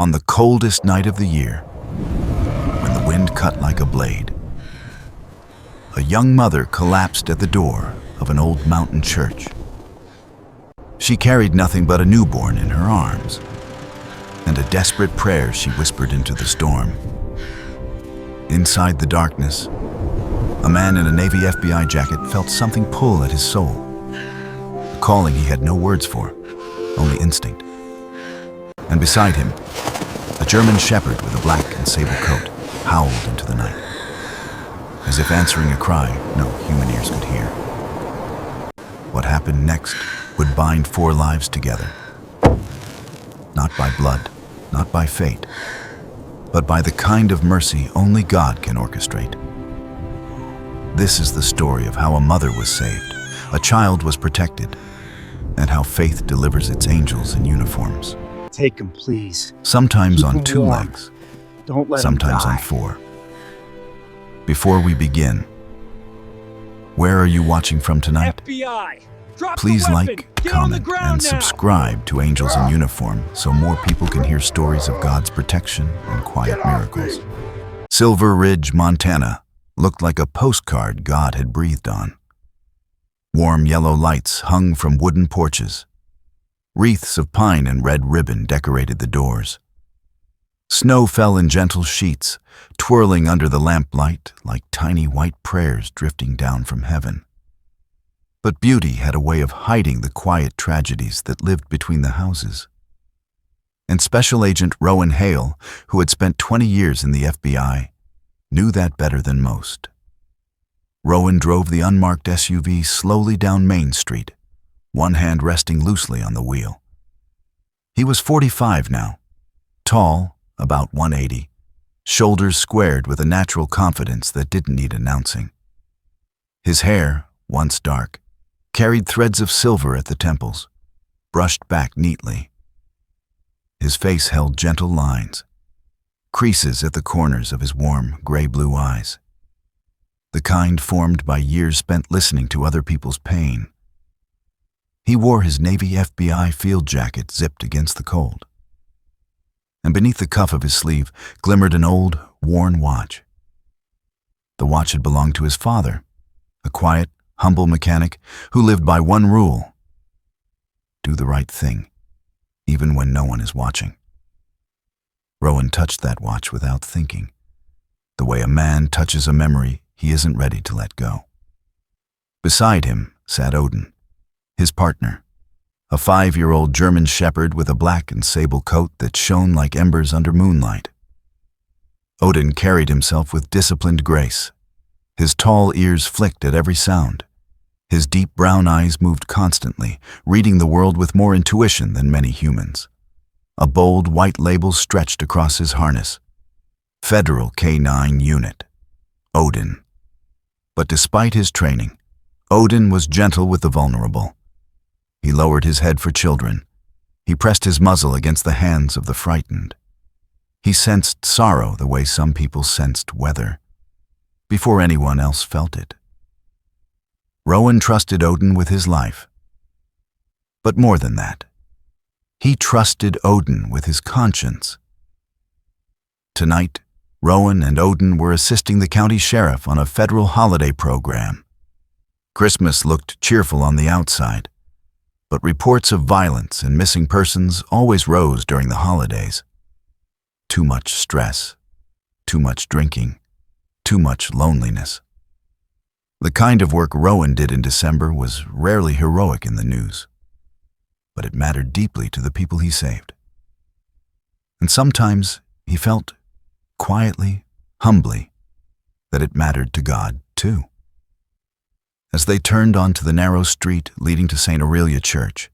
On the coldest night of the year, when the wind cut like a blade, a young mother collapsed at the door of an old mountain church. She carried nothing but a newborn in her arms, and a desperate prayer she whispered into the storm. Inside the darkness, a man in a Navy FBI jacket felt something pull at his soul, a calling he had no words for, only instinct. And beside him, a German shepherd with a black and sable coat howled into the night, as if answering a cry no human ears could hear. What happened next would bind 4 lives together, not by blood, not by fate, but by the kind of mercy only God can orchestrate. This is the story of how a mother was saved, a child was protected, and how faith delivers its angels in uniforms. Take him, please. Sometimes Keep on him 2 warm. legs, Don't let sometimes him die. on 4. Before we begin, where are you watching from tonight? FBI! Drop Please the weapon! like, Get on the comment, ground and now! subscribe to Angels in Uniform so more people can hear stories of God's protection and quiet miracles. Silver Ridge, Montana looked like a postcard God had breathed on. Warm yellow lights hung from wooden porches. Wreaths of pine and red ribbon decorated the doors. Snow fell in gentle sheets, twirling under the lamplight like tiny white prayers drifting down from heaven. But beauty had a way of hiding the quiet tragedies that lived between the houses. And Special Agent Rowan Hale, who had spent 20 years in the FBI, knew that better than most. Rowan drove the unmarked SUV slowly down Main Street, one hand resting loosely on the wheel. He was 45 now, tall, about 180, shoulders squared with a natural confidence that didn't need announcing. His hair, once dark, carried threads of silver at the temples, brushed back neatly. His face held gentle lines, creases at the corners of his warm, gray-blue eyes, the kind formed by years spent listening to other people's pain. He wore his Navy FBI field jacket zipped against the cold, and beneath the cuff of his sleeve glimmered an old, worn watch. The watch had belonged to his father, a quiet, humble mechanic who lived by one rule: do the right thing, even when no one is watching. Rowan touched that watch without thinking, the way a man touches a memory he isn't ready to let go. Beside him sat Odin, his partner, a 5-year-old German shepherd with a black and sable coat that shone like embers under moonlight. Odin carried himself with disciplined grace. His tall ears flicked at every sound. His deep brown eyes moved constantly, reading the world with more intuition than many humans. A bold white label stretched across his harness: Federal K-9 Unit, Odin. But despite his training, Odin was gentle with the vulnerable. He lowered his head for children. He pressed his muzzle against the hands of the frightened. He sensed sorrow the way some people sensed weather, before anyone else felt it. Rowan trusted Odin with his life. But more than that, he trusted Odin with his conscience. Tonight, Rowan and Odin were assisting the county sheriff on a federal holiday program. Christmas looked cheerful on the outside, but reports of violence and missing persons always rose during the holidays. Too much stress, too much drinking, too much loneliness. The kind of work Rowan did in December was rarely heroic in the news, but it mattered deeply to the people he saved. And sometimes he felt, quietly, humbly, that it mattered to God too. As they turned onto the narrow street leading to St. Aurelia Church,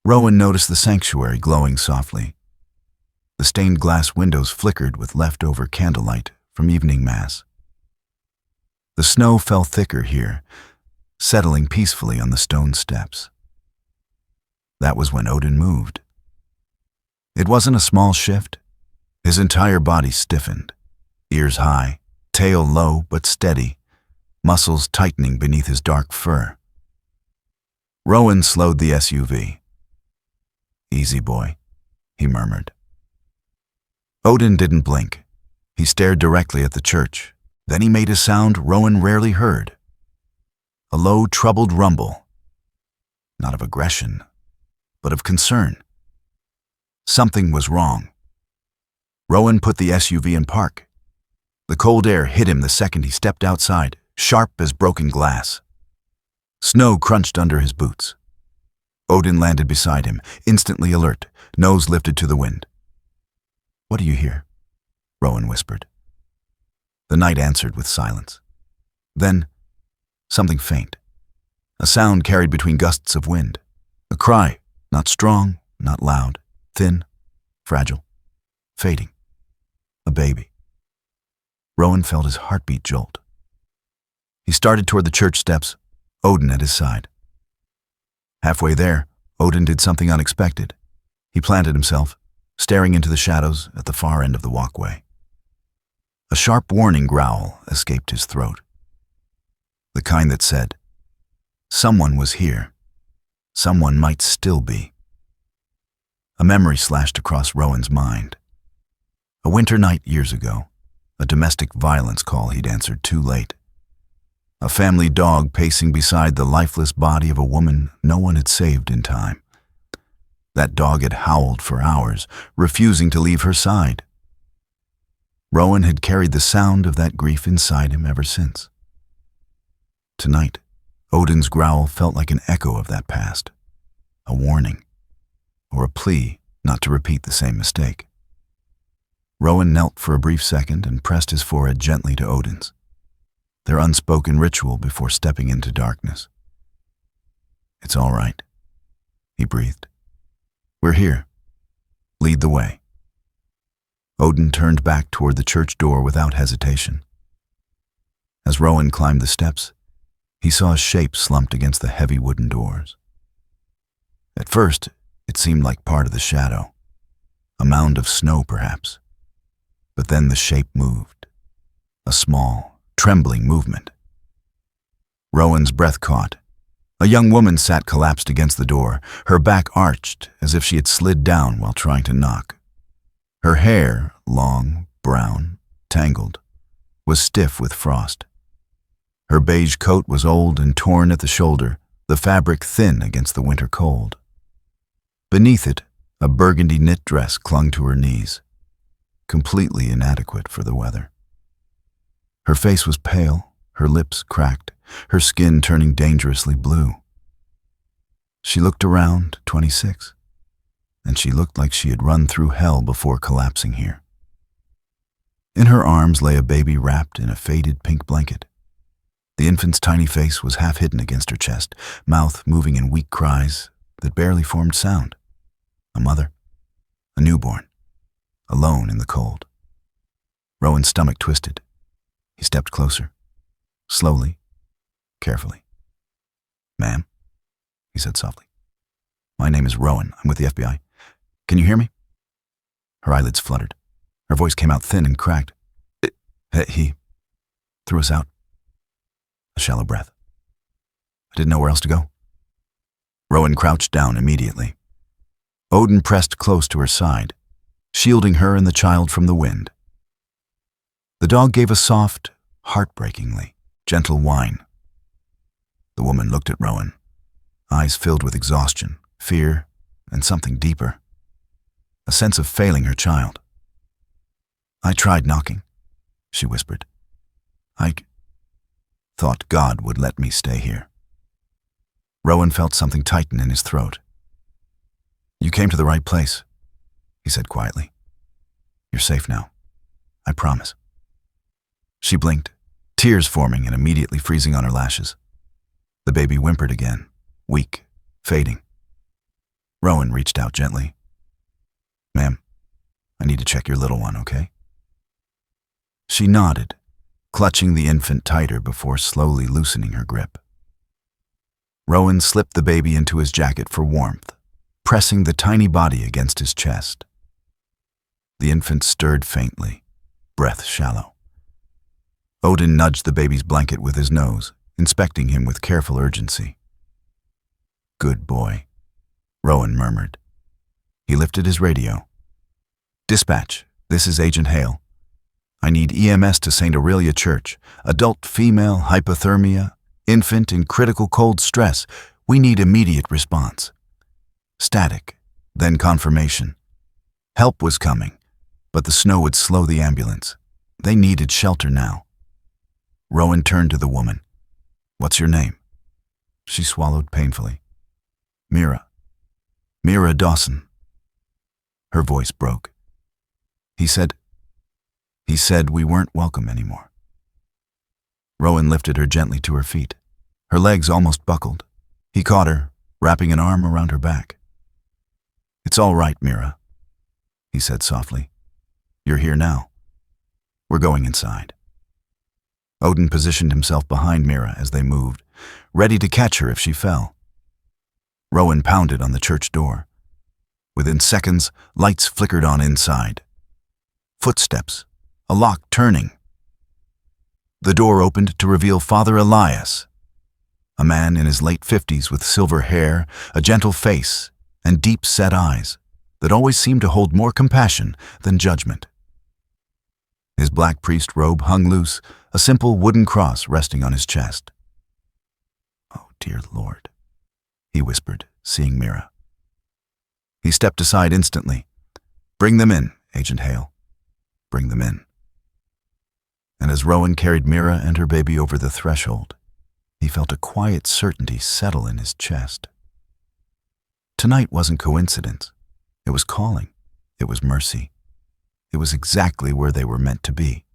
Rowan noticed the sanctuary glowing softly. The stained glass windows flickered with leftover candlelight from evening mass. The snow fell thicker here, settling peacefully on the stone steps. That was when Odin moved. It wasn't a small shift. His entire body stiffened, ears high, tail low but steady, muscles tightening beneath his dark fur. Rowan slowed the SUV. "Easy, boy," he murmured. Odin didn't blink. He stared directly at the church. Then he made a sound Rowan rarely heard. A low, troubled rumble. Not of aggression, but of concern. Something was wrong. Rowan put the SUV in park. The cold air hit him the second he stepped outside, sharp as broken glass. Snow crunched under his boots. Odin landed beside him, instantly alert, nose lifted to the wind. "What do you hear?" Rowan whispered. The night answered with silence. Then, something faint. A sound carried between gusts of wind. A cry, not strong, not loud, thin, fragile, fading. A baby. Rowan felt his heartbeat jolt. He started toward the church steps, Odin at his side. Halfway there, Odin did something unexpected. He planted himself, staring into the shadows at the far end of the walkway. A sharp warning growl escaped his throat. The kind that said, someone was here. Someone might still be. A memory slashed across Rowan's mind. A winter night years ago, a domestic violence call he'd answered too late. A family dog pacing beside the lifeless body of a woman no one had saved in time. That dog had howled for hours, refusing to leave her side. Rowan had carried the sound of that grief inside him ever since. Tonight, Odin's growl felt like an echo of that past, a warning, or a plea not to repeat the same mistake. Rowan knelt for a brief second and pressed his forehead gently to Odin's, their unspoken ritual before stepping into darkness. "It's all right," he breathed. "We're here. Lead the way." Odin turned back toward the church door without hesitation. As Rowan climbed the steps, he saw a shape slumped against the heavy wooden doors. At first, it seemed like part of the shadow, a mound of snow perhaps. But then the shape moved, a small, trembling movement. Rowan's breath caught. A young woman sat collapsed against the door, her back arched as if she had slid down while trying to knock. Her hair, long, brown, tangled, was stiff with frost. Her beige coat was old and torn at the shoulder, the fabric thin against the winter cold. Beneath it, a burgundy knit dress clung to her knees, completely inadequate for the weather. Her face was pale, her lips cracked, her skin turning dangerously blue. She looked around, 26, and she looked like she had run through hell before collapsing here. In her arms lay a baby wrapped in a faded pink blanket. The infant's tiny face was half hidden against her chest, mouth moving in weak cries that barely formed sound. A mother, a newborn, alone in the cold. Rowan's stomach twisted. He stepped closer, slowly, carefully. "Ma'am," he said softly. "My name is Rowan. I'm with the FBI. Can you hear me?" Her eyelids fluttered. Her voice came out thin and cracked. He threw us out." A shallow breath. "I didn't know where else to go." Rowan crouched down immediately. Odin pressed close to her side, shielding her and the child from the wind. The dog gave a soft, heartbreakingly gentle whine. The woman looked at Rowan, eyes filled with exhaustion, fear, and something deeper, a sense of failing her child. "I tried knocking," she whispered. "I thought God would let me stay here." Rowan felt something tighten in his throat. "You came to the right place," he said quietly. "You're safe now. I promise." She blinked, tears forming and immediately freezing on her lashes. The baby whimpered again, weak, fading. Rowan reached out gently. "Ma'am, I need to check your little one, okay?" She nodded, clutching the infant tighter before slowly loosening her grip. Rowan slipped the baby into his jacket for warmth, pressing the tiny body against his chest. The infant stirred faintly, breath shallow. Odin nudged the baby's blanket with his nose, inspecting him with careful urgency. "Good boy," Rowan murmured. He lifted his radio. "Dispatch, This is Agent Hale. I need EMS to St. Aurelia Church. Adult female hypothermia, infant in critical cold stress. We need immediate response. Static, then confirmation. Help was coming, but the snow would slow the ambulance. They needed shelter now. Rowan turned to the woman. What's your name? She swallowed painfully. Mira. Mira Dawson. Her voice broke. He said we weren't welcome anymore. Rowan lifted her gently to her feet. Her legs almost buckled. He caught her, wrapping an arm around her back. It's all right, Mira, he said softly. You're here now. We're going inside. Odin positioned himself behind Mira as they moved, ready to catch her if she fell. Rowan pounded on the church door. Within seconds, lights flickered on inside. Footsteps, a lock turning. The door opened to reveal Father Elias, a man in his late 50s with silver hair, a gentle face, and deep-set eyes that always seemed to hold more compassion than judgment. His black priest robe hung loose, a simple wooden cross resting on his chest. Oh, dear Lord, he whispered, seeing Mira. He stepped aside instantly. Bring them in, Agent Hale. Bring them in. And as Rowan carried Mira and her baby over the threshold, he felt a quiet certainty settle in his chest. Tonight wasn't coincidence. It was calling. It was mercy. It was exactly where they were meant to be.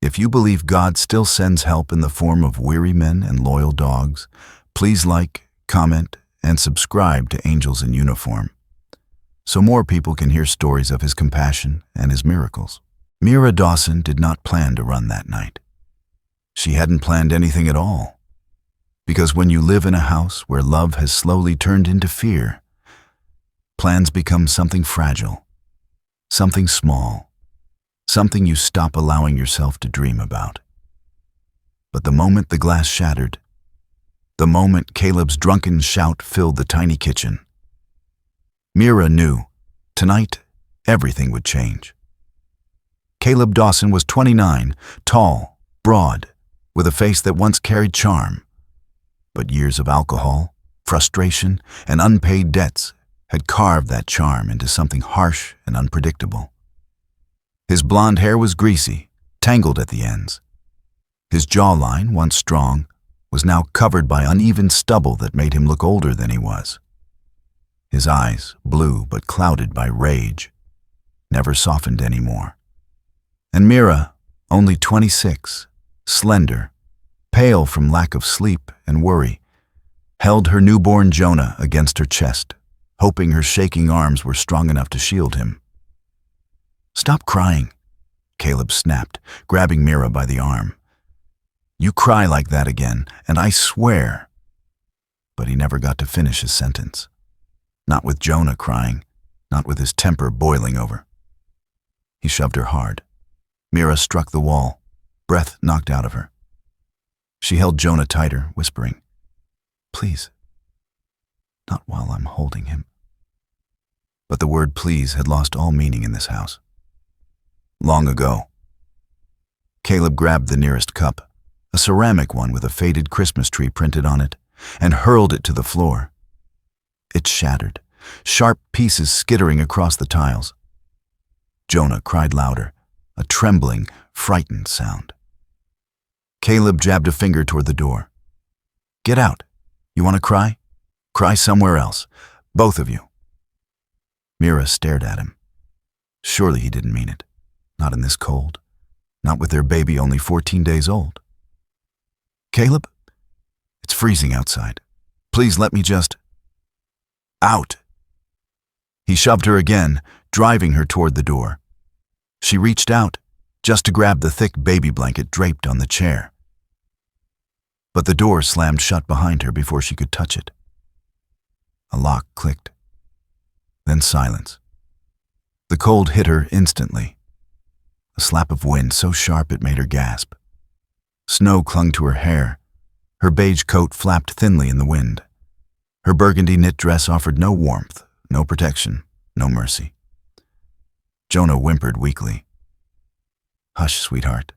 If you believe God still sends help in the form of weary men and loyal dogs, please like, comment, and subscribe to Angels in Uniform, so more people can hear stories of his compassion and his miracles. Mira Dawson did not plan to run that night. She hadn't planned anything at all. Because when you live in a house where love has slowly turned into fear, plans become something fragile, something small, something you stop allowing yourself to dream about. But the moment the glass shattered, the moment Caleb's drunken shout filled the tiny kitchen, Mira knew, tonight, everything would change. Caleb Dawson was 29, tall, broad, with a face that once carried charm. But years of alcohol, frustration, and unpaid debts had carved that charm into something harsh and unpredictable. His blonde hair was greasy, tangled at the ends. His jawline, once strong, was now covered by uneven stubble that made him look older than he was. His eyes, blue but clouded by rage, never softened anymore. And Mira, only 26, slender, pale from lack of sleep and worry, held her newborn Jonah against her chest, hoping her shaking arms were strong enough to shield him. Stop crying, Caleb snapped, grabbing Mira by the arm. You cry like that again, and I swear. But he never got to finish his sentence. Not with Jonah crying, not with his temper boiling over. He shoved her hard. Mira struck the wall, breath knocked out of her. She held Jonah tighter, whispering, Please. Not while I'm holding him. But the word please had lost all meaning in this house. Long ago. Caleb grabbed the nearest cup, a ceramic one with a faded Christmas tree printed on it, and hurled it to the floor. It shattered, sharp pieces skittering across the tiles. Jonah cried louder, a trembling, frightened sound. Caleb jabbed a finger toward the door. Get out. You want to cry? Cry somewhere else. Both of you. Mira stared at him. Surely he didn't mean it. Not in this cold. Not with their baby only 14 days old. Caleb? It's freezing outside. Please let me just... Out. He shoved her again, driving her toward the door. She reached out, just to grab the thick baby blanket draped on the chair. But the door slammed shut behind her before she could touch it. A lock clicked. Then silence. The cold hit her instantly. A slap of wind so sharp it made her gasp. Snow clung to her hair. Her beige coat flapped thinly in the wind. Her burgundy knit dress offered no warmth, no protection, no mercy. Jonah whimpered weakly. "Hush, sweetheart.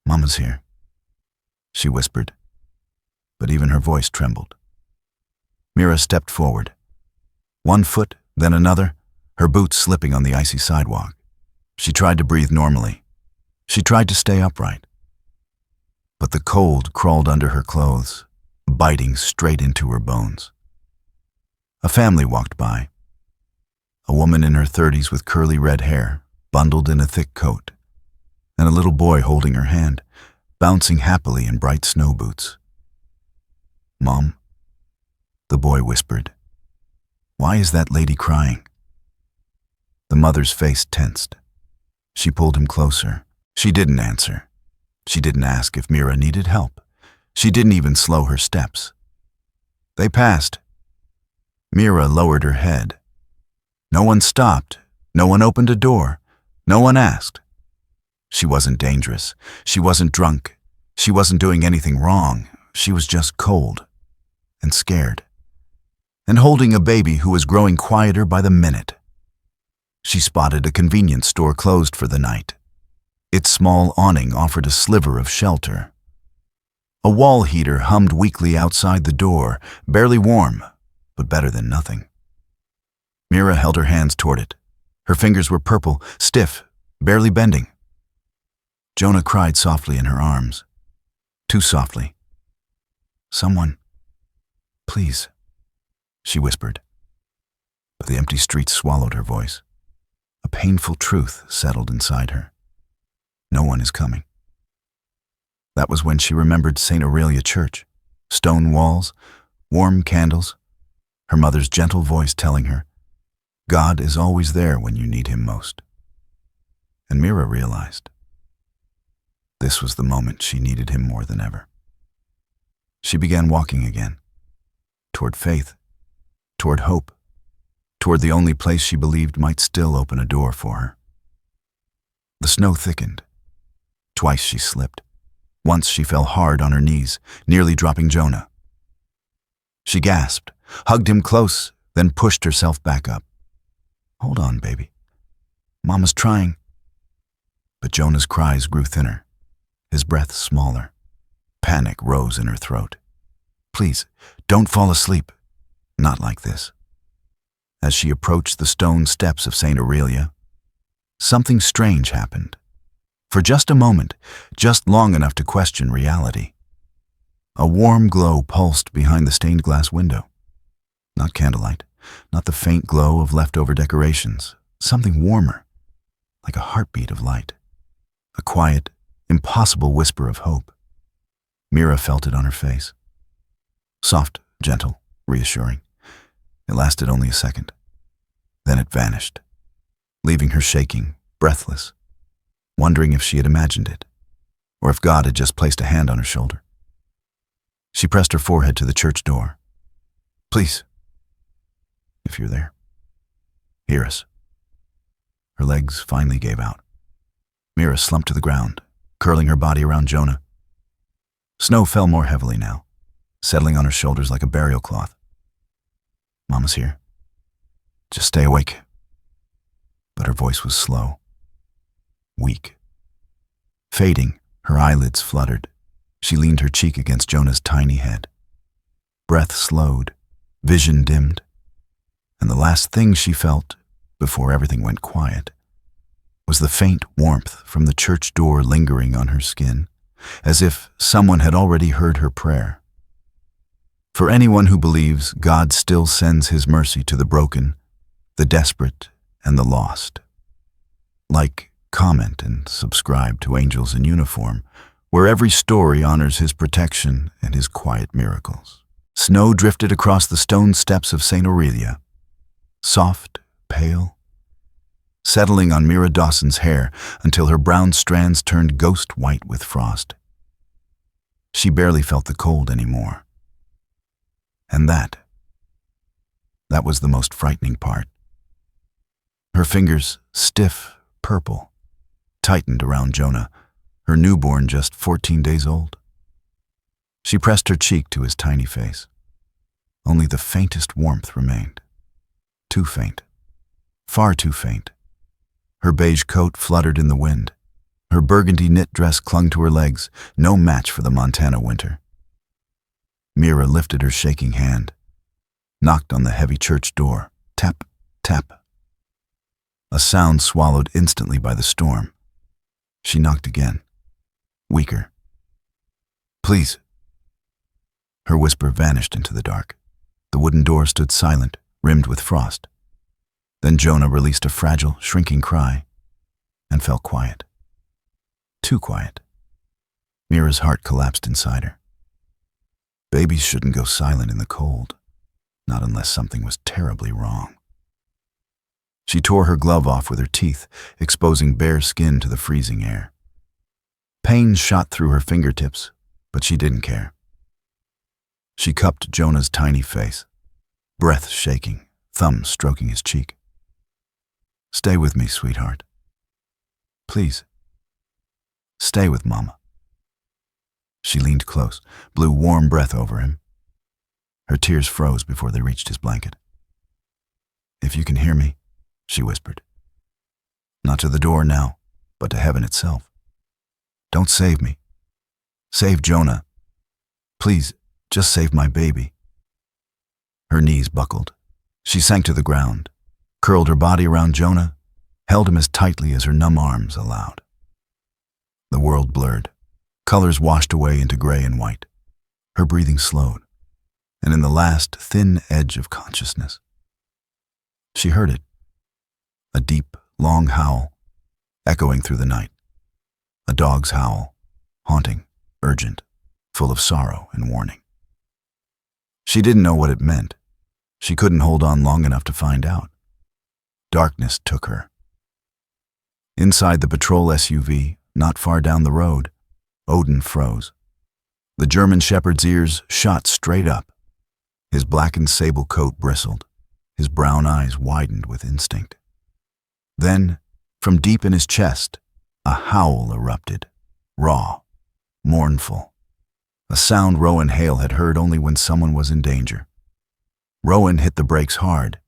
Mama's here," she whispered, but even her voice trembled. Mira stepped forward. One foot, then another, her boots slipping on the icy sidewalk. She tried to breathe normally. She tried to stay upright. But the cold crawled under her clothes, biting straight into her bones. A family walked by. A woman in her 30s with curly red hair, bundled in a thick coat, and a little boy holding her hand, bouncing happily in bright snow boots. "Mom," the boy whispered. "Why is that lady crying?" The mother's face tensed. She pulled him closer. She didn't answer. She didn't ask if Mira needed help. She didn't even slow her steps. They passed. Mira lowered her head. No one stopped. No one opened a door. No one asked. She wasn't dangerous. She wasn't drunk. She wasn't doing anything wrong. She was just cold and scared, and holding a baby who was growing quieter by the minute. She spotted a convenience store closed for the night. Its small awning offered a sliver of shelter. A wall heater hummed weakly outside the door, barely warm, but better than nothing. Mira held her hands toward it. Her fingers were purple, stiff, barely bending. Jonah cried softly in her arms. Too softly. "Someone, please," she whispered. But the empty streets swallowed her voice. A painful truth settled inside her. No one is coming. That was when she remembered St. Aurelia Church. Stone walls, warm candles, her mother's gentle voice telling her, God is always there when you need him most. And Mira realized this was the moment she needed him more than ever. She began walking again, toward faith, toward hope, toward the only place she believed might still open a door for her. The snow thickened. Twice she slipped. Once she fell hard on her knees, nearly dropping Jonah. She gasped, hugged him close, then pushed herself back up. "Hold on, baby. Mama's trying." But Jonah's cries grew thinner, his breath smaller. Panic rose in her throat. "Please, don't fall asleep. Not like this." As she approached the stone steps of St. Aurelia, something strange happened. For just a moment, just long enough to question reality. A warm glow pulsed behind the stained glass window. Not candlelight, not the faint glow of leftover decorations. Something warmer, like a heartbeat of light. A quiet, impossible whisper of hope. Mira felt it on her face. Soft, gentle, reassuring. It lasted only a second. Then it vanished, leaving her shaking, breathless, wondering if she had imagined it, or if God had just placed a hand on her shoulder. She pressed her forehead to the church door. "Please, if you're there, hear us." Her legs finally gave out. Mira slumped to the ground, curling her body around Jonah. Snow fell more heavily now, settling on her shoulders like a burial cloth. "Mama's here. Just stay awake." But her voice was slow, weak. Fading, her eyelids fluttered. She leaned her cheek against Jonah's tiny head. Breath slowed, vision dimmed, and the last thing she felt, before everything went quiet, was the faint warmth from the church door lingering on her skin, as if someone had already heard her prayer. For anyone who believes God still sends his mercy to the broken, the desperate, and the lost. Like, comment, and subscribe to Angels in Uniform, where every story honors his protection and his quiet miracles. Snow drifted across the stone steps of St. Aurelia, soft, pale, settling on Mira Dawson's hair until her brown strands turned ghost white with frost. She barely felt the cold anymore. And that was the most frightening part. Her fingers, stiff, purple, tightened around Jonah, her newborn just 14 days old. She pressed her cheek to his tiny face. Only the faintest warmth remained. Too faint, far too faint, Her beige coat fluttered in the wind. Her burgundy knit dress clung to her legs, no match for the Montana winter. Mira lifted her shaking hand, knocked on the heavy church door. Tap, tap. A sound swallowed instantly by the storm. She knocked again, weaker. "Please." Her whisper vanished into the dark. The wooden door stood silent, rimmed with frost. Then Jonah released a fragile, shrinking cry and fell quiet. Too quiet. Mira's heart collapsed inside her. Babies shouldn't go silent in the cold, not unless something was terribly wrong. She tore her glove off with her teeth, exposing bare skin to the freezing air. Pain shot through her fingertips, but she didn't care. She cupped Jonah's tiny face, breath shaking, thumb stroking his cheek. "Stay with me, sweetheart. Please. Stay with Mama." She leaned close, blew warm breath over him. Her tears froze before they reached his blanket. "If you can hear me," she whispered. "Not to the door now, but to heaven itself. Don't save me. Save Jonah. Please, just save my baby." Her knees buckled. She sank to the ground, curled her body around Jonah, held him as tightly as her numb arms allowed. The world blurred. Colors washed away into gray and white. Her breathing slowed, and in the last thin edge of consciousness, she heard it. A deep, long howl, echoing through the night. A dog's howl, haunting, urgent, full of sorrow and warning. She didn't know what it meant. She couldn't hold on long enough to find out. Darkness took her. Inside the patrol SUV, not far down the road, Odin froze. The German shepherd's ears shot straight up. His blackened sable coat bristled. His brown eyes widened with instinct. Then, from deep in his chest, a howl erupted, raw, mournful. A sound Rowan Hale had heard only when someone was in danger. Rowan hit the brakes hard.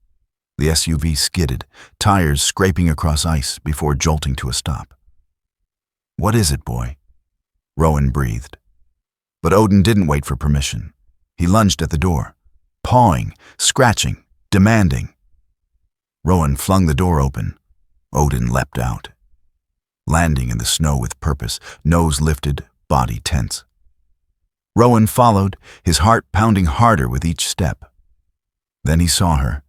The SUV skidded, tires scraping across ice before jolting to a stop. "What is it, boy?" Rowan breathed. But Odin didn't wait for permission. He lunged at the door, pawing, scratching, demanding. Rowan flung the door open. Odin leapt out, landing in the snow with purpose, nose lifted, body tense. Rowan followed, his heart pounding harder with each step. Then he saw her,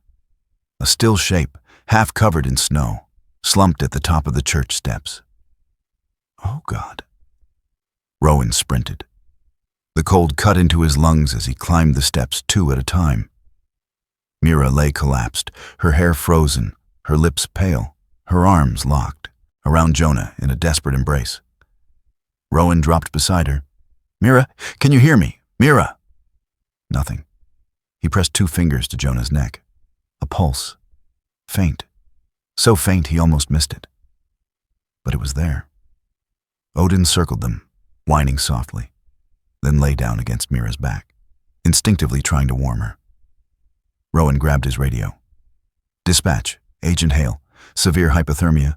a still shape, half covered in snow, slumped at the top of the church steps. Oh, God. Rowan sprinted. The cold cut into his lungs as he climbed the steps 2 at a time. Mira lay collapsed, her hair frozen, her lips pale, her arms locked, around Jonah in a desperate embrace. Rowan dropped beside her. "Mira, can you hear me? Mira!" Nothing. He pressed 2 fingers to Jonah's neck. A pulse. Faint. So faint he almost missed it. But it was there. Odin circled them, whining softly, then lay down against Mira's back, instinctively trying to warm her. Rowan grabbed his radio. "Dispatch, Agent Hale, severe hypothermia,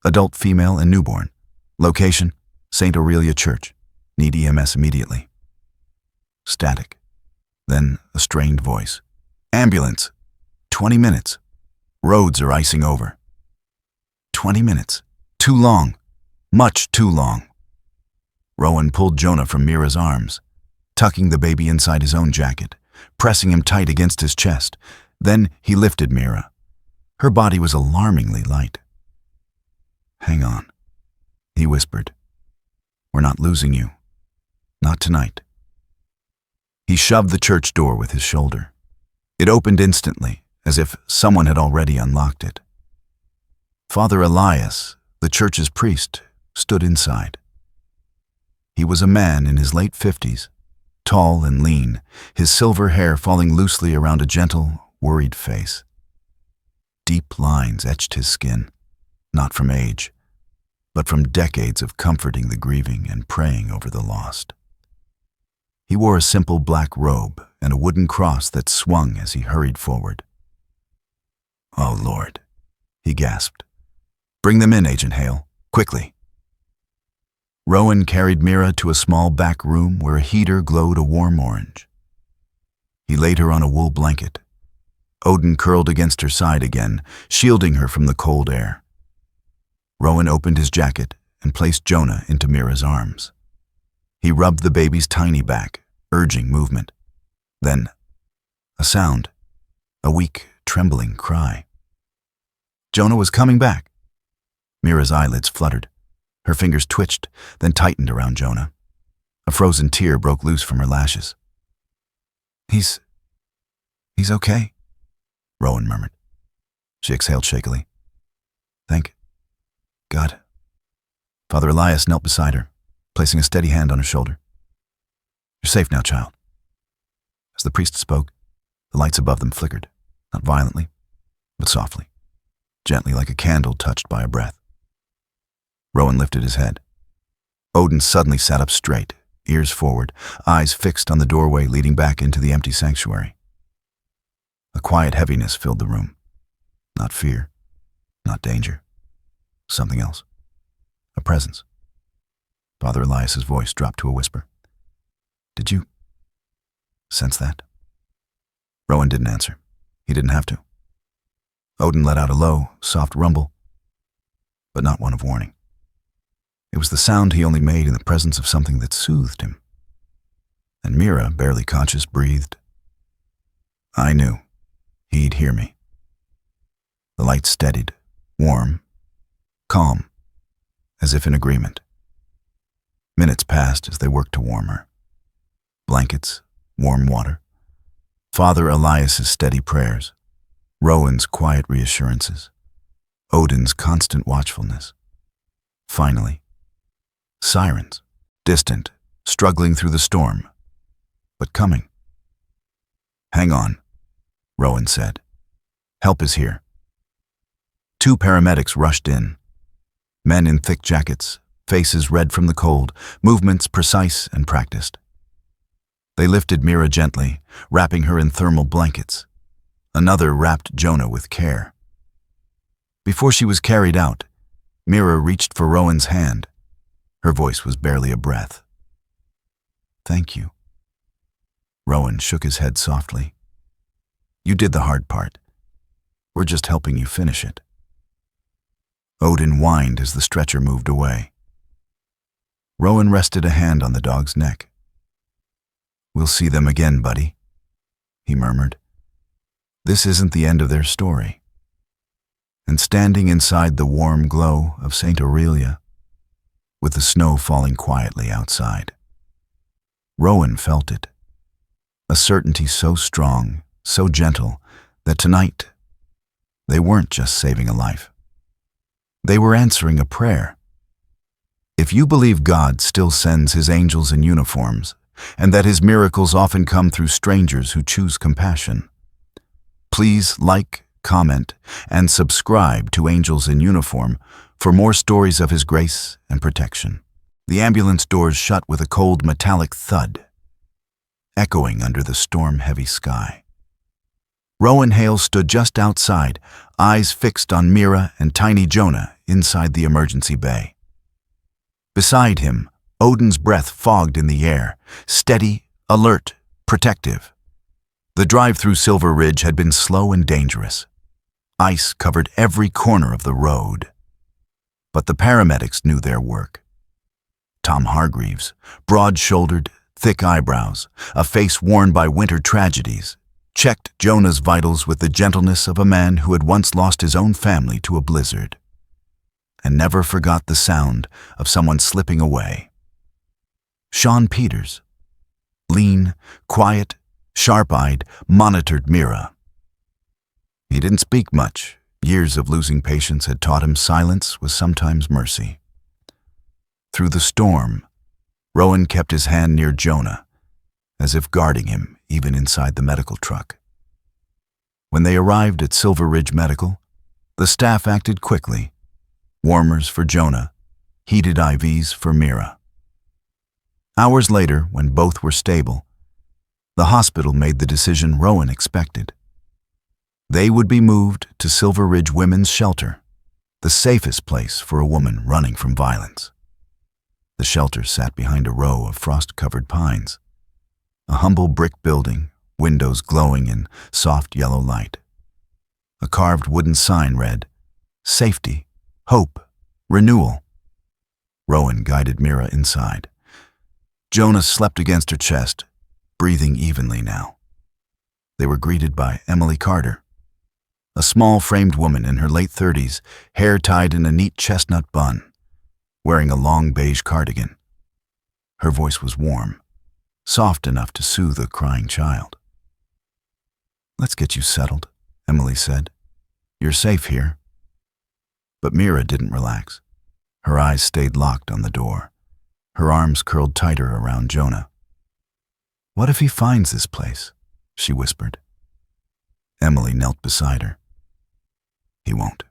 adult female and newborn. Location, St. Aurelia Church. Need EMS immediately." Static. Then a strained voice. "Ambulance. 20 minutes. Roads are icing over." 20 minutes. Too long. Much too long. Rowan pulled Jonah from Mira's arms, tucking the baby inside his own jacket, pressing him tight against his chest. Then he lifted Mira. Her body was alarmingly light. "Hang on," he whispered. "We're not losing you. Not tonight." He shoved the church door with his shoulder. It opened instantly, as if someone had already unlocked it. Father Elias, the church's priest, stood inside. He was a man in his late 50s, tall and lean, his silver hair falling loosely around a gentle, worried face. Deep lines etched his skin, not from age, but from decades of comforting the grieving and praying over the lost. He wore a simple black robe and a wooden cross that swung as he hurried forward. "Oh, Lord," he gasped. Bring them in, Agent Hale, quickly. Rowan carried Mira to a small back room where a heater glowed a warm orange. He laid her on a wool blanket. Odin curled against her side again, shielding her from the cold air. Rowan opened his jacket and placed Jonah into Mira's arms. He rubbed the baby's tiny back, urging movement. Then, a sound, a weak, trembling cry. Jonah was coming back. Mira's eyelids fluttered. Her fingers twitched, then tightened around Jonah. A frozen tear broke loose from her lashes. He's okay, Rowan murmured. She exhaled shakily. Thank God. Father Elias knelt beside her, placing a steady hand on her shoulder. You're safe now, child. As the priest spoke, the lights above them flickered, not violently, but softly, gently like a candle touched by a breath. Rowan lifted his head. Odin suddenly sat up straight, ears forward, eyes fixed on the doorway leading back into the empty sanctuary. A quiet heaviness filled the room. Not fear, not danger. Something else. A presence. Father Elias's voice dropped to a whisper. Did you sense that? Rowan didn't answer. He didn't have to. Odin let out a low, soft rumble, but not one of warning. It was the sound he only made in the presence of something that soothed him. And Mira, barely conscious, breathed. I knew he'd hear me. The light steadied, warm, calm, as if in agreement. Minutes passed as they worked to warm her. Blankets, warm water, Father Elias's steady prayers, Rowan's quiet reassurances, Odin's constant watchfulness. Finally, sirens, distant, struggling through the storm, but coming. Hang on, Rowan said. Help is here. 2 paramedics rushed in. Men in thick jackets, faces red from the cold, movements precise and practiced. They lifted Mira gently, wrapping her in thermal blankets. Another wrapped Jonah with care. Before she was carried out, Mira reached for Rowan's hand. Her voice was barely a breath. Thank you. Rowan shook his head softly. You did the hard part. We're just helping you finish it. Odin whined as the stretcher moved away. Rowan rested a hand on the dog's neck. We'll see them again, buddy, he murmured. This isn't the end of their story. And standing inside the warm glow of St. Aurelia, with the snow falling quietly outside, Rowan felt it. A certainty so strong, so gentle, that tonight they weren't just saving a life. They were answering a prayer. If you believe God still sends his angels in uniforms, and that his miracles often come through strangers who choose compassion, please like, comment, and subscribe to Angels in Uniform for more stories of his grace and protection. The ambulance doors shut with a cold metallic thud, echoing under the storm-heavy sky. Rowan Hale stood just outside, eyes fixed on Mira and tiny Jonah inside the emergency bay. Beside him, Odin's breath fogged in the air, steady, alert, protective. The drive through Silver Ridge had been slow and dangerous. Ice covered every corner of the road. But the paramedics knew their work. Tom Hargreaves, broad-shouldered, thick eyebrows, a face worn by winter tragedies, checked Jonah's vitals with the gentleness of a man who had once lost his own family to a blizzard, and never forgot the sound of someone slipping away. Sean Peters, lean, quiet, sharp-eyed, monitored Mira. He didn't speak much. Years of losing patience had taught him silence was sometimes mercy. Through the storm, Rowan kept his hand near Jonah, as if guarding him even inside the medical truck. When they arrived at Silver Ridge Medical, the staff acted quickly. Warmers for Jonah, heated IVs for Mira. Hours later, when both were stable, the hospital made the decision Rowan expected. They would be moved to Silver Ridge Women's Shelter, the safest place for a woman running from violence. The shelter sat behind a row of frost-covered pines, a humble brick building, windows glowing in soft yellow light. A carved wooden sign read, "Safety, Hope, Renewal." Rowan guided Mira inside. Jonah slept against her chest, breathing evenly now. They were greeted by Emily Carter, a small framed woman in her late 30s, hair tied in a neat chestnut bun, wearing a long beige cardigan. Her voice was warm, soft enough to soothe a crying child. "Let's get you settled," Emily said. "You're safe here." But Mira didn't relax. Her eyes stayed locked on the door. Her arms curled tighter around Jonah. "What if he finds this place?" she whispered. Emily knelt beside her. "He won't.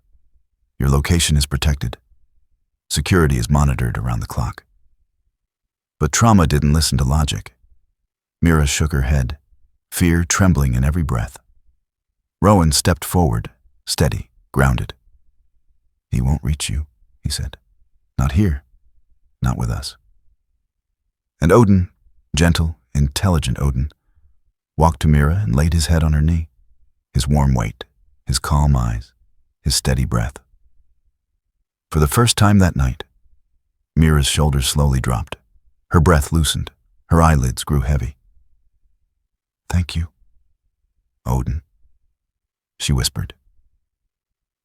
Your location is protected. Security is monitored around the clock." But trauma didn't listen to logic. Mira shook her head, fear trembling in every breath. Rowan stepped forward, steady, grounded. "He won't reach you," he said. "Not here. Not with us." And Odin, gentle, intelligent Odin, walked to Mira and laid his head on her knee, his warm weight, his calm eyes, his steady breath. For the first time that night, Mira's shoulders slowly dropped. Her breath loosened. Her eyelids grew heavy. "Thank you, Odin," she whispered.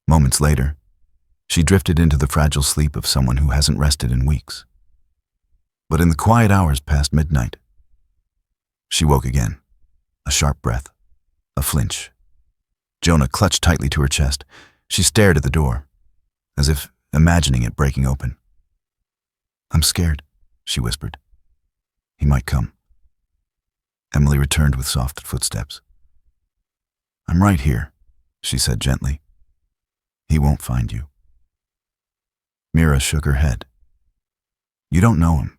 Moments later, she drifted into the fragile sleep of someone who hasn't rested in weeks. But in the quiet hours past midnight, she woke again, a sharp breath, a flinch. Jonah clutched tightly to her chest. She stared at the door, as if imagining it breaking open. "I'm scared," she whispered. "He might come." Emily returned with soft footsteps. "I'm right here," she said gently. "He won't find you." Mira shook her head. "You don't know him.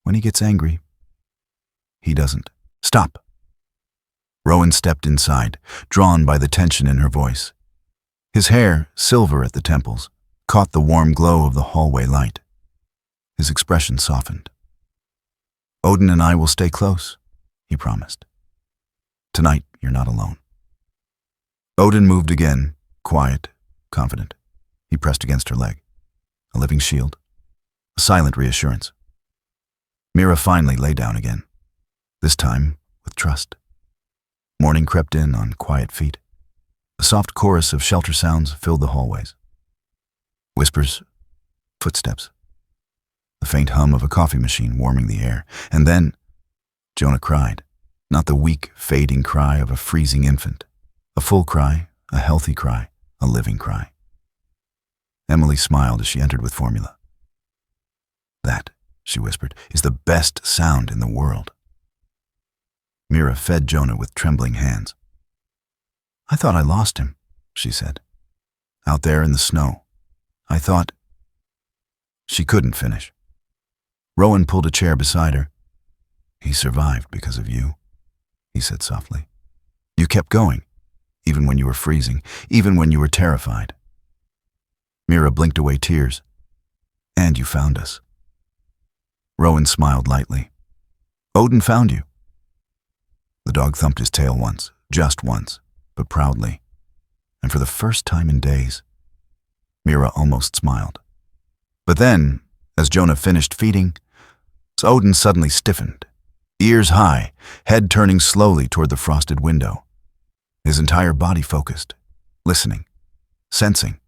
When he gets angry, he doesn't." "Stop!" Rowan stepped inside, drawn by the tension in her voice. His hair, silver at the temples, caught the warm glow of the hallway light. His expression softened. "Odin and I will stay close," he promised. "Tonight, you're not alone." Odin moved again, quiet, confident. He pressed against her leg. A living shield. A silent reassurance. Mira finally lay down again, this time with trust. Morning crept in on quiet feet. A soft chorus of shelter sounds filled the hallways. Whispers, footsteps, the faint hum of a coffee machine warming the air. And then, Jonah cried, not the weak, fading cry of a freezing infant. A full cry, a healthy cry, a living cry. Emily smiled as she entered with formula. "That," she whispered, "is the best sound in the world." Mira fed Jonah with trembling hands. "I thought I lost him," she said. "Out there in the snow. I thought—" She couldn't finish. Rowan pulled a chair beside her. "He survived because of you," he said softly. "You kept going, even when you were freezing, even when you were terrified." Mira blinked away tears. "And you found us." Rowan smiled lightly. "Odin found you." The dog thumped his tail once, just once, but proudly. And for the first time in days, Mira almost smiled. But then, as Jonah finished feeding, Odin suddenly stiffened, ears high, head turning slowly toward the frosted window. His entire body focused, listening, sensing.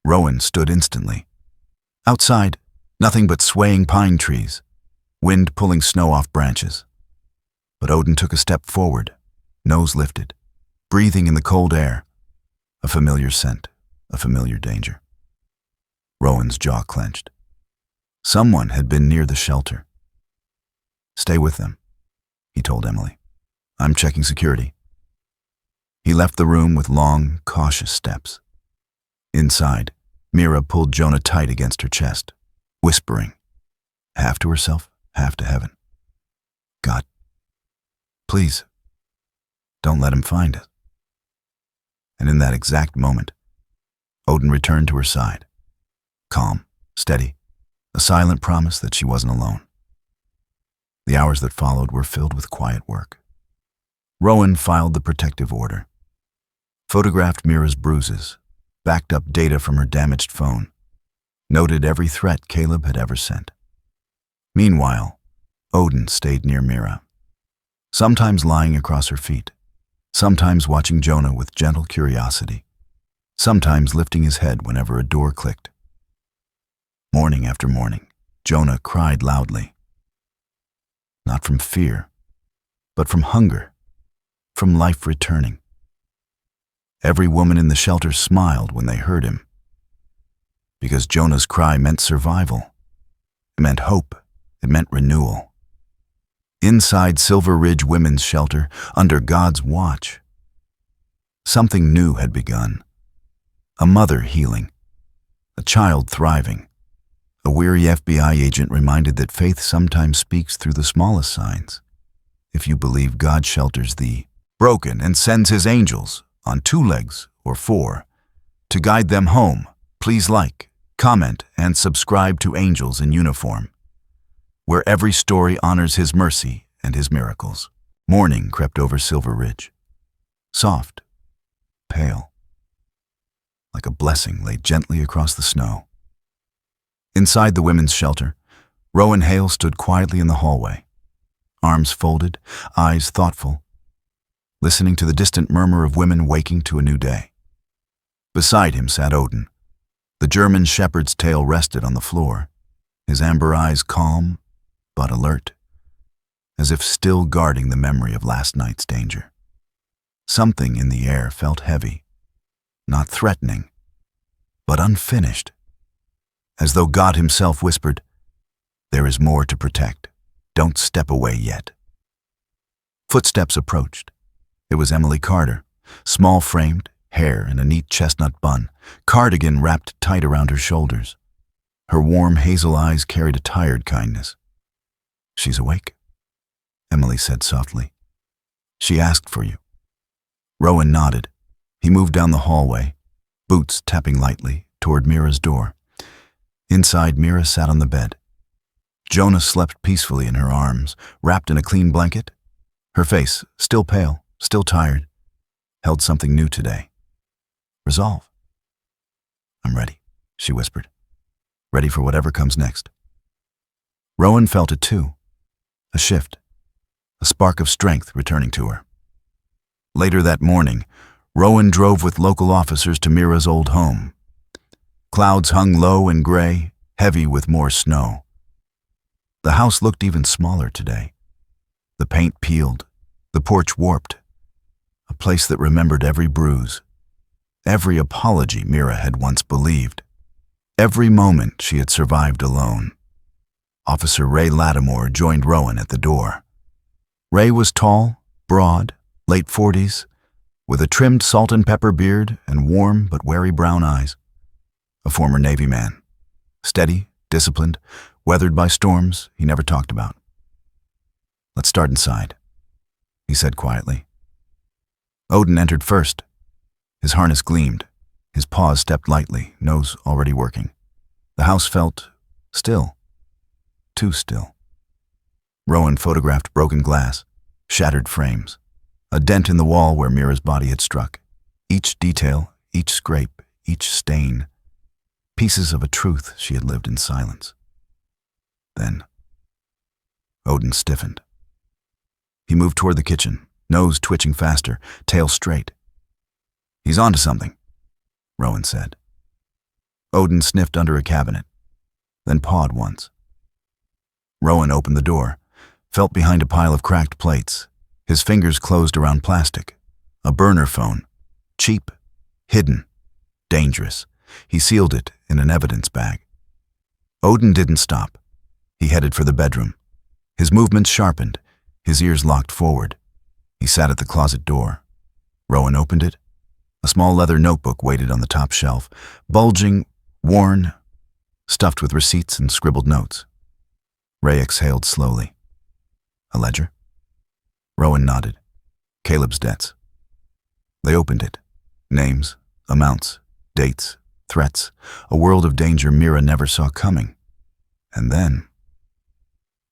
Rowan stood instantly. Outside, nothing but swaying pine trees, wind pulling snow off branches. But Odin took a step forward, nose lifted, breathing in the cold air, a familiar scent, a familiar danger. Rowan's jaw clenched. Someone had been near the shelter. "Stay with them," he told Emily. "I'm checking security." He left the room with long, cautious steps. Inside, Mira pulled Jonah tight against her chest, whispering, half to herself, half to heaven, "God, please, don't let him find us." And in that exact moment, Odin returned to her side. Calm, steady, a silent promise that she wasn't alone. The hours that followed were filled with quiet work. Rowan filed the protective order, photographed Mira's bruises, backed up data from her damaged phone, noted every threat Caleb had ever sent. Meanwhile, Odin stayed near Mira, sometimes lying across her feet, sometimes watching Jonah with gentle curiosity, sometimes lifting his head whenever a door clicked. Morning after morning, Jonah cried loudly, not from fear, but from hunger, from life returning. Every woman in the shelter smiled when they heard him, because Jonah's cry meant survival. It meant hope. It meant renewal. Inside Silver Ridge Women's Shelter, under God's watch, something new had begun. A mother healing, a child thriving. A weary FBI agent reminded that faith sometimes speaks through the smallest signs. If you believe God shelters the broken and sends his angels on 2 legs or 4 to guide them home, please like, comment, and subscribe to Angels in Uniform, where every story honors his mercy and his miracles. Morning crept over Silver Ridge, soft, pale, like a blessing laid gently across the snow. Inside the women's shelter, Rowan Hale stood quietly in the hallway, arms folded, eyes thoughtful, listening to the distant murmur of women waking to a new day. Beside him sat Odin. The German shepherd's tail rested on the floor, his amber eyes calm but alert, as if still guarding the memory of last night's danger. Something in the air felt heavy, not threatening, but unfinished, as though God himself whispered, "There is more to protect. Don't step away yet." Footsteps approached. It was Emily Carter, small-framed, hair in a neat chestnut bun, cardigan wrapped tight around her shoulders. Her warm hazel eyes carried a tired kindness. "She's awake," Emily said softly. "She asked for you." Rowan nodded. He moved down the hallway, boots tapping lightly, toward Mira's door. Inside, Mira sat on the bed. Jonah slept peacefully in her arms, wrapped in a clean blanket. Her face, still pale, still tired, held something new today. Resolve. "I'm ready," she whispered. "Ready for whatever comes next." Rowan felt it too. A shift, a spark of strength returning to her. Later that morning, Rowan drove with local officers to Mira's old home. Clouds hung low and gray, heavy with more snow. The house looked even smaller today. The paint peeled, the porch warped. A place that remembered every bruise, every apology Mira had once believed, every moment she had survived alone. Officer Ray Lattimore joined Rowan at the door. Ray was tall, broad, late 40s, with a trimmed salt and pepper beard and warm but wary brown eyes. A former Navy man, steady, disciplined, weathered by storms he never talked about. "Let's start inside," he said quietly. Odin entered first. His harness gleamed. His paws stepped lightly, nose already working. The house felt still, too still. Rowan photographed broken glass, shattered frames, a dent in the wall where Mira's body had struck. Each detail, each scrape, each stain, pieces of a truth she had lived in silence. Then, Odin stiffened. He moved toward the kitchen, nose twitching faster, tail straight. "He's onto something," Rowan said. Odin sniffed under a cabinet, then pawed once. Rowan opened the door, felt behind a pile of cracked plates. His fingers closed around plastic. A burner phone. Cheap, hidden, dangerous. He sealed it in an evidence bag. Odin didn't stop. He headed for the bedroom. His movements sharpened, his ears locked forward. He sat at the closet door. Rowan opened it. A small leather notebook waited on the top shelf, bulging, worn, stuffed with receipts and scribbled notes. Ray exhaled slowly. "A ledger?" Rowan nodded. "Caleb's debts." They opened it. Names, amounts, dates, threats, a world of danger Mira never saw coming. And then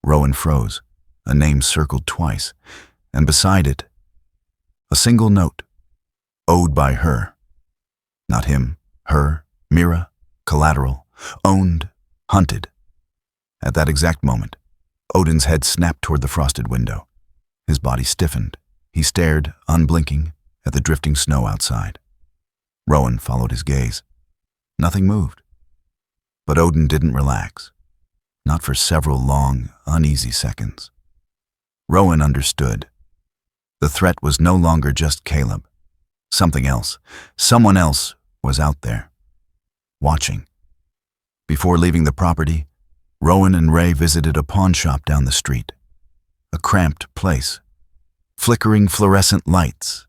Rowan froze, a name circled twice, and beside it, a single note, owed by her. Not him, her, Mira, collateral, owned, hunted. At that exact moment, Odin's head snapped toward the frosted window. His body stiffened. He stared, unblinking, at the drifting snow outside. Rowan followed his gaze. Nothing moved. But Odin didn't relax. Not for several long, uneasy seconds. Rowan understood. The threat was no longer just Caleb. Something else, someone else was out there, watching. Before leaving the property, Rowan and Ray visited a pawn shop down the street. A cramped place. Flickering fluorescent lights.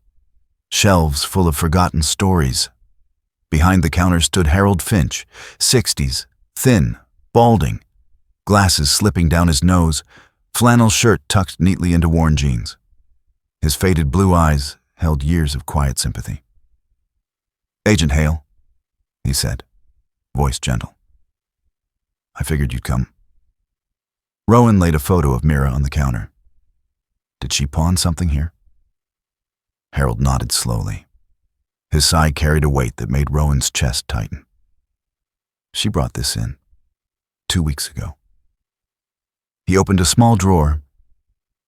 Shelves full of forgotten stories. Behind the counter stood Harold Finch, 60s, thin, balding, glasses slipping down his nose, flannel shirt tucked neatly into worn jeans. His faded blue eyes held years of quiet sympathy. "Agent Hale," he said, voice gentle. "I figured you'd come." Rowan laid a photo of Mira on the counter. "Did she pawn something here?" Harold nodded slowly. His sigh carried a weight that made Rowan's chest tighten. "She brought this in 2 weeks ago." He opened a small drawer,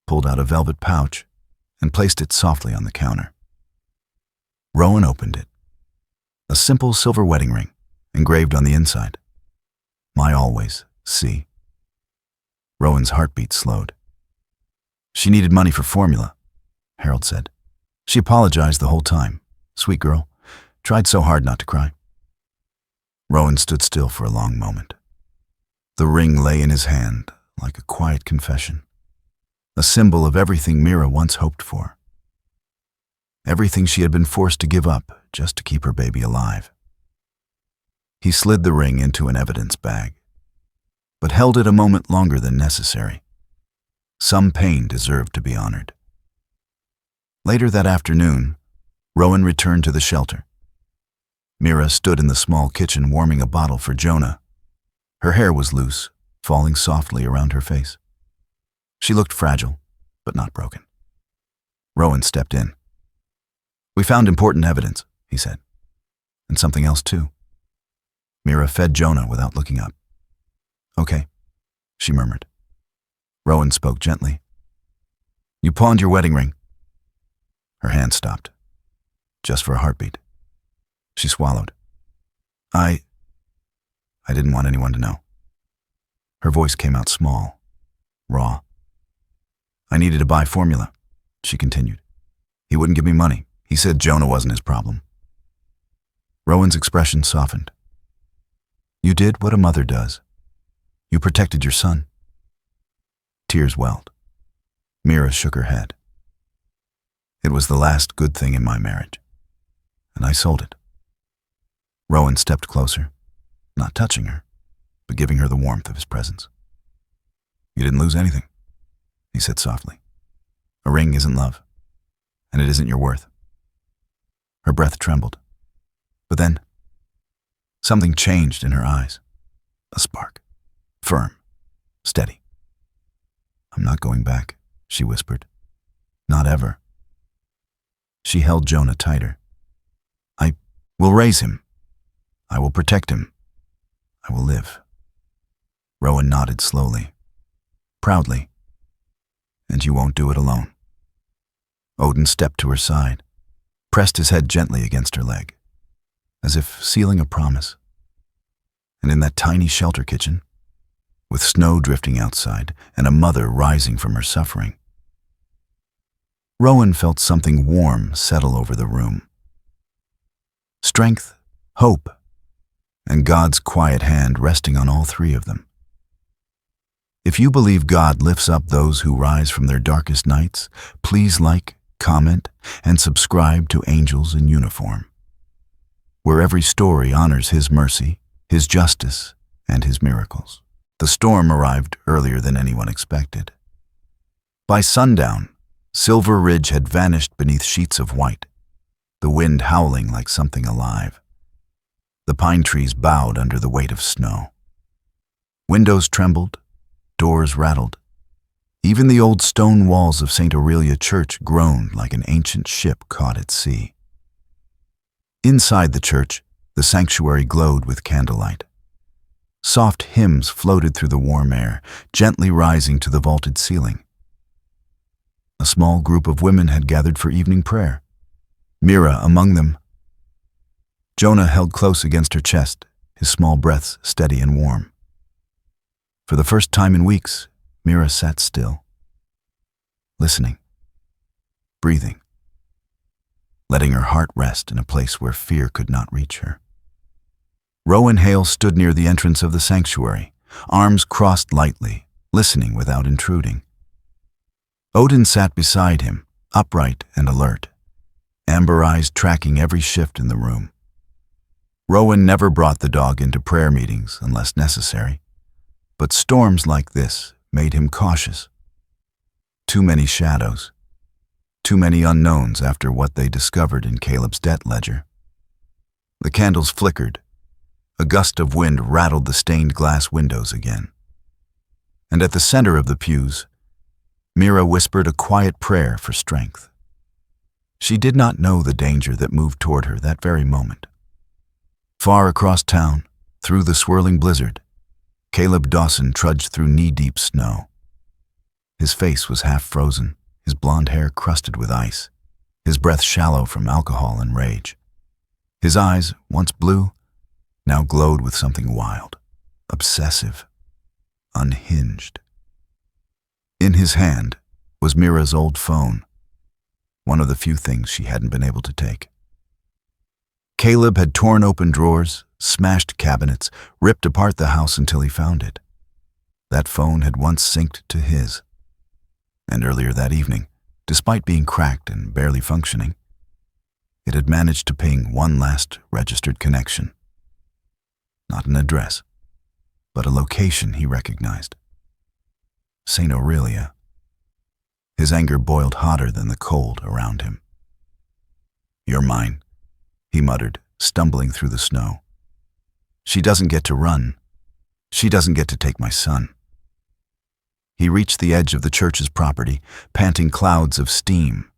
pulled out a velvet pouch, and placed it softly on the counter. Rowan opened it. A simple silver wedding ring, engraved on the inside. "My always, C." Rowan's heartbeat slowed. "She needed money for formula," Harold said. "She apologized the whole time. Sweet girl. Tried so hard not to cry." Rowan stood still for a long moment. The ring lay in his hand like a quiet confession, a symbol of everything Mira once hoped for. Everything she had been forced to give up just to keep her baby alive. He slid the ring into an evidence bag, but held it a moment longer than necessary. Some pain deserved to be honored. Later that afternoon, Rowan returned to the shelter. Mira stood in the small kitchen warming a bottle for Jonah. Her hair was loose, falling softly around her face. She looked fragile, but not broken. Rowan stepped in. "We found important evidence," he said. "And something else too." Mira fed Jonah without looking up. "Okay," she murmured. Rowan spoke gently. "You pawned your wedding ring." Her hand stopped, just for a heartbeat. She swallowed. I didn't want anyone to know." Her voice came out small, raw. "I needed to buy formula," she continued. "He wouldn't give me money. He said Jonah wasn't his problem." Rowan's expression softened. "You did what a mother does. You protected your son." Tears welled. Mira shook her head. "It was the last good thing in my marriage, and I sold it." Rowan stepped closer, not touching her, but giving her the warmth of his presence. "You didn't lose anything," he said softly. "A ring isn't love, and it isn't your worth." Her breath trembled. But then, something changed in her eyes. A spark. Firm. Steady. "I'm not going back," she whispered. "Not ever." She held Jonah tighter. "I will raise him. I will protect him. I will live." Rowan nodded slowly, proudly. "And you won't do it alone." Odin stepped to her side, pressed his head gently against her leg, as if sealing a promise. And in that tiny shelter kitchen, with snow drifting outside and a mother rising from her suffering, Rowan felt something warm settle over the room. Strength, hope, and God's quiet hand resting on all three of them. If you believe God lifts up those who rise from their darkest nights, please like, comment, and subscribe to Angels in Uniform, where every story honors His mercy, His justice, and His miracles. The storm arrived earlier than anyone expected. By sundown, Silver Ridge had vanished beneath sheets of white, the wind howling like something alive. The pine trees bowed under the weight of snow. Windows trembled, doors rattled. Even the old stone walls of St. Aurelia Church groaned like an ancient ship caught at sea. Inside the church, the sanctuary glowed with candlelight. Soft hymns floated through the warm air, gently rising to the vaulted ceiling. A small group of women had gathered for evening prayer, Mira among them. Jonah held close against her chest, his small breaths steady and warm. For the first time in weeks, Mira sat still, listening, breathing, letting her heart rest in a place where fear could not reach her. Rowan Hale stood near the entrance of the sanctuary, arms crossed lightly, listening without intruding. Odin sat beside him, upright and alert, amber eyes tracking every shift in the room. Rowan never brought the dog into prayer meetings unless necessary, but storms like this made him cautious. Too many shadows, too many unknowns after what they discovered in Caleb's debt ledger. The candles flickered. A gust of wind rattled the stained glass windows again. And at the center of the pews, Mira whispered a quiet prayer for strength. She did not know the danger that moved toward her that very moment. Far across town, through the swirling blizzard, Caleb Dawson trudged through knee-deep snow. His face was half frozen, his blonde hair crusted with ice, his breath shallow from alcohol and rage. His eyes, once blue, now glowed with something wild, obsessive, unhinged. In his hand was Mira's old phone, one of the few things she hadn't been able to take. Caleb had torn open drawers, smashed cabinets, ripped apart the house until he found it. That phone had once synced to his. And earlier that evening, despite being cracked and barely functioning, it had managed to ping one last registered connection. Not an address, but a location he recognized. St. Aurelia. His anger boiled hotter than the cold around him. "You're mine," he muttered, stumbling through the snow. "She doesn't get to run. She doesn't get to take my son." He reached the edge of the church's property, panting clouds of steam.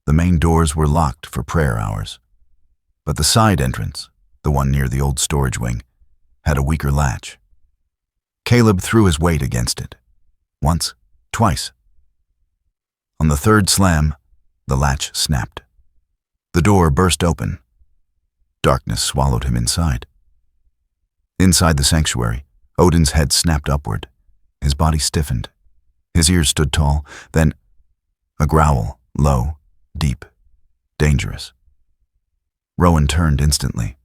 The main doors were locked for prayer hours, but the side entrance, the one near the old storage wing, had a weaker latch. Caleb threw his weight against it. Once, twice. On the third slam, the latch snapped. The door burst open. Darkness swallowed him inside. Inside the sanctuary, Odin's head snapped upward. His body stiffened. His ears stood tall. Then, a growl, low, deep, dangerous. Rowan turned instantly.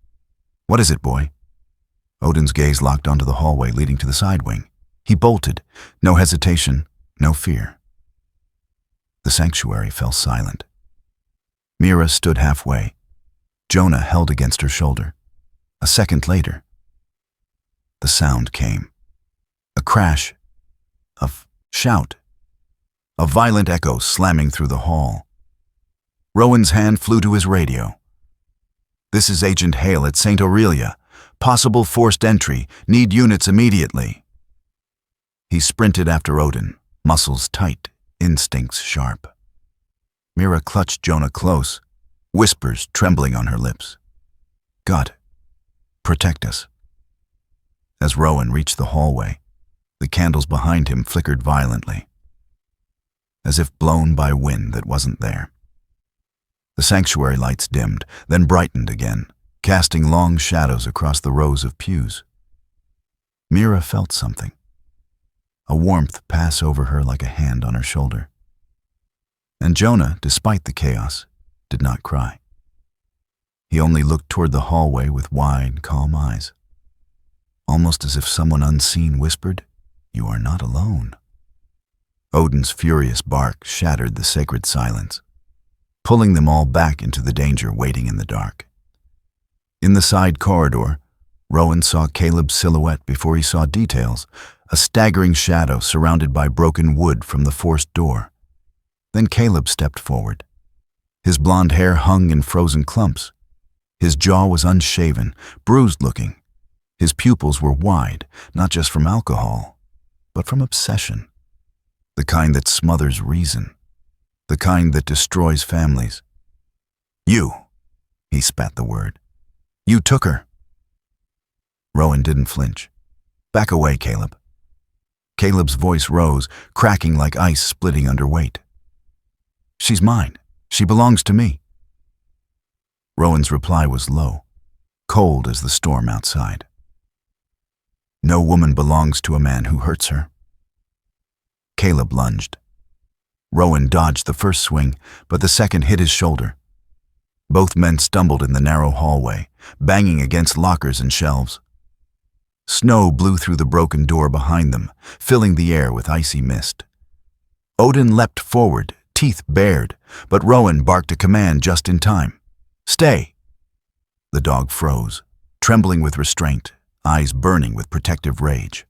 "What is it, boy?" Odin's gaze locked onto the hallway leading to the side wing. He bolted, no hesitation, no fear. The sanctuary fell silent. Mira stood halfway. Jonah held against her shoulder. A second later, the sound came. A crash, a shout, a violent echo slamming through the hall. Rowan's hand flew to his radio. "This is Agent Hale at St. Aurelia. Possible forced entry. Need units immediately." He sprinted after Odin, muscles tight, instincts sharp. Mira clutched Jonah close, whispers trembling on her lips. "God, protect us." As Rowan reached the hallway, the candles behind him flickered violently, as if blown by wind that wasn't there. The sanctuary lights dimmed, then brightened again, casting long shadows across the rows of pews. Mira felt something, a warmth pass over her like a hand on her shoulder. And Jonah, despite the chaos, did not cry. He only looked toward the hallway with wide, calm eyes, almost as if someone unseen whispered, "You are not alone." Odin's furious bark shattered the sacred silence, pulling them all back into the danger waiting in the dark. In the side corridor, Rowan saw Caleb's silhouette before he saw details, a staggering shadow surrounded by broken wood from the forced door. Then Caleb stepped forward. His blonde hair hung in frozen clumps. His jaw was unshaven, bruised-looking. His pupils were wide, not just from alcohol, but from obsession. The kind that smothers reason. The kind that destroys families. "You," he spat the word. "You took her." Rowan didn't flinch. "Back away, Caleb." Caleb's voice rose, cracking like ice splitting under weight. "She's mine. She belongs to me." Rowan's reply was low, cold as the storm outside. "No woman belongs to a man who hurts her." Caleb lunged. Rowan dodged the first swing, but the second hit his shoulder. Both men stumbled in the narrow hallway, banging against lockers and shelves. Snow blew through the broken door behind them, filling the air with icy mist. Odin leapt forward, teeth bared, but Rowan barked a command just in time. "Stay!" The dog froze, trembling with restraint, eyes burning with protective rage.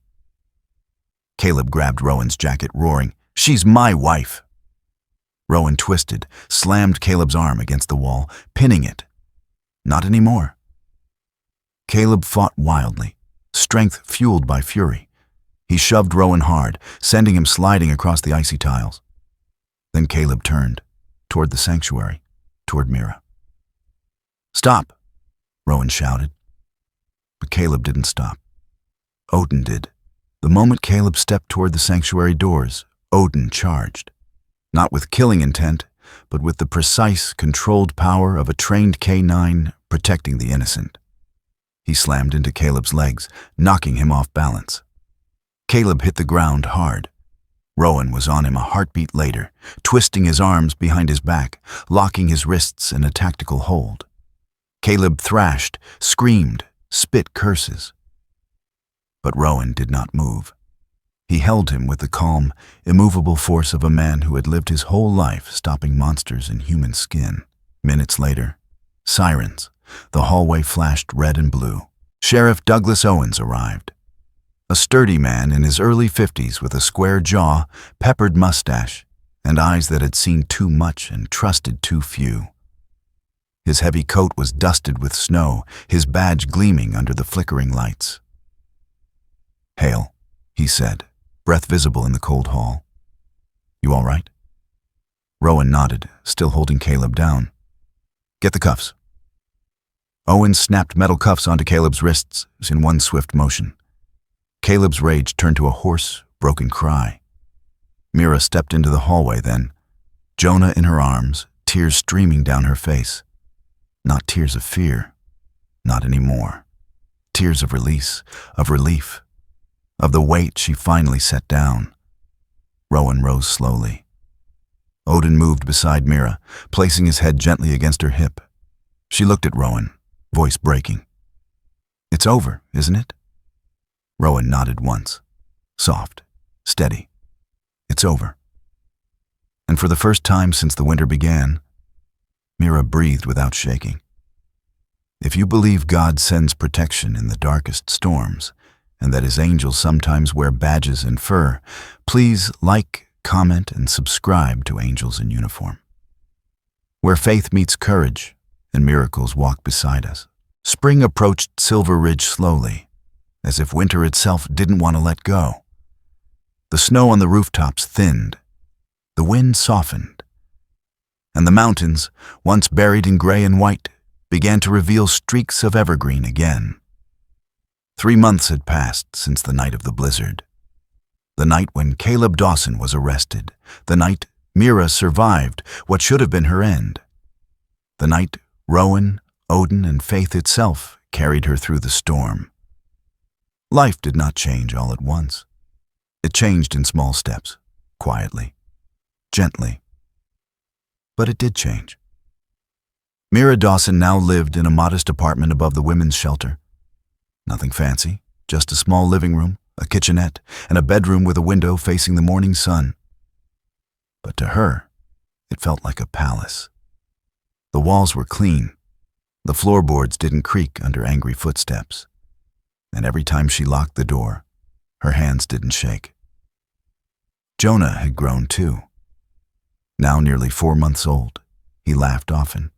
Caleb grabbed Rowan's jacket, roaring, "She's my wife!" Rowan twisted, slammed Caleb's arm against the wall, pinning it. Not anymore. Caleb fought wildly, strength fueled by fury. He shoved Rowan hard, sending him sliding across the icy tiles. Then Caleb turned, toward the sanctuary, toward Mira. "Stop!" Rowan shouted. But Caleb didn't stop. Odin did. The moment Caleb stepped toward the sanctuary doors, Odin charged. Not with killing intent, but with the precise, controlled power of a trained K9 protecting the innocent. He slammed into Caleb's legs, knocking him off balance. Caleb hit the ground hard. Rowan was on him a heartbeat later, twisting his arms behind his back, locking his wrists in a tactical hold. Caleb thrashed, screamed, spit curses. But Rowan did not move. He held him with the calm, immovable force of a man who had lived his whole life stopping monsters in human skin. Minutes later, sirens. The hallway flashed red and blue. Sheriff Douglas Owens arrived. A sturdy man in his early 50s with a square jaw, peppered mustache, and eyes that had seen too much and trusted too few. His heavy coat was dusted with snow, his badge gleaming under the flickering lights. "Hail," he said, breath visible in the cold hall. "You all right?" Rowan nodded, still holding Caleb down. "Get the cuffs." Owens snapped metal cuffs onto Caleb's wrists in one swift motion. Caleb's rage turned to a hoarse, broken cry. Mira stepped into the hallway then, Jonah in her arms, tears streaming down her face. Not tears of fear, not anymore. Tears of release, of relief, of the weight she finally set down. Rowan rose slowly. Odin moved beside Mira, placing his head gently against her hip. She looked at Rowan, voice breaking. "It's over, isn't it?" Rowan nodded once, soft, steady. "It's over." And for the first time since the winter began, Mira breathed without shaking. If you believe God sends protection in the darkest storms, and that his angels sometimes wear badges and fur, please like, comment, and subscribe to Angels in Uniform. Where faith meets courage, and miracles walk beside us. Spring approached Silver Ridge slowly, as if winter itself didn't want to let go. The snow on the rooftops thinned, the wind softened, and the mountains, once buried in gray and white, began to reveal streaks of evergreen again. 3 months had passed since the night of the blizzard. The night when Caleb Dawson was arrested. The night Mira survived what should have been her end. The night Rowan, Odin, and faith itself carried her through the storm. Life did not change all at once. It changed in small steps, quietly, gently. But it did change. Mira Dawson now lived in a modest apartment above the women's shelter. Nothing fancy, just a small living room, a kitchenette, and a bedroom with a window facing the morning sun. But to her, it felt like a palace. The walls were clean. The floorboards didn't creak under angry footsteps. And every time she locked the door, her hands didn't shake. Jonah had grown too. Now nearly 4 months old, he laughed often.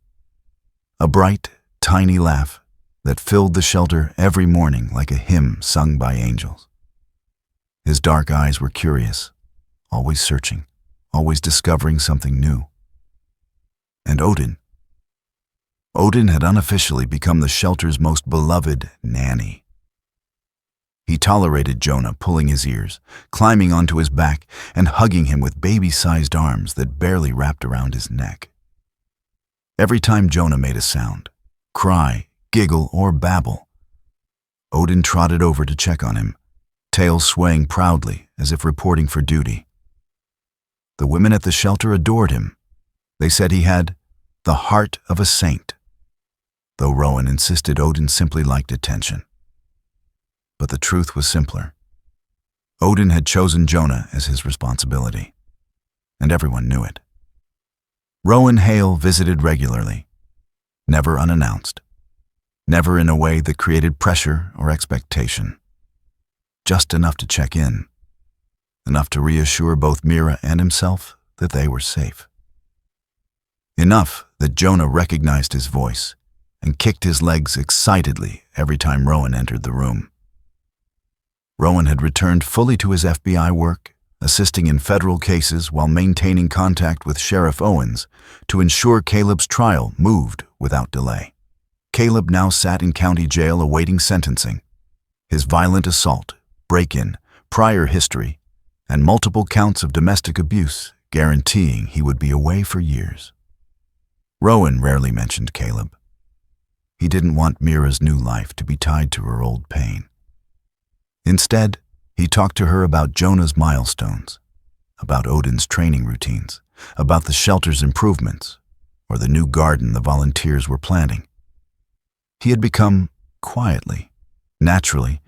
A bright, tiny laugh that filled the shelter every morning like a hymn sung by angels. His dark eyes were curious, always searching, always discovering something new. And Odin had unofficially become the shelter's most beloved nanny. He tolerated Jonah pulling his ears, climbing onto his back, and hugging him with baby-sized arms that barely wrapped around his neck. Every time Jonah made a sound, cry, giggle, or babble, Odin trotted over to check on him, tail swaying proudly as if reporting for duty. The women at the shelter adored him. They said he had the heart of a saint, though Rowan insisted Odin simply liked attention. But the truth was simpler. Odin had chosen Jonah as his responsibility, and everyone knew it. Rowan Hale visited regularly, never unannounced, never in a way that created pressure or expectation. Just enough to check in, enough to reassure both Mira and himself that they were safe. Enough that Jonah recognized his voice and kicked his legs excitedly every time Rowan entered the room. Rowan had returned fully to his FBI work, assisting in federal cases while maintaining contact with Sheriff Owens to ensure Caleb's trial moved without delay. Caleb now sat in county jail awaiting sentencing. His violent assault, break-in, prior history, and multiple counts of domestic abuse guaranteeing he would be away for years. Rowan rarely mentioned Caleb. He didn't want Mira's new life to be tied to her old pain. Instead, he talked to her about Jonah's milestones, about Odin's training routines, about the shelter's improvements, or the new garden the volunteers were planting. He had become, quietly, naturally,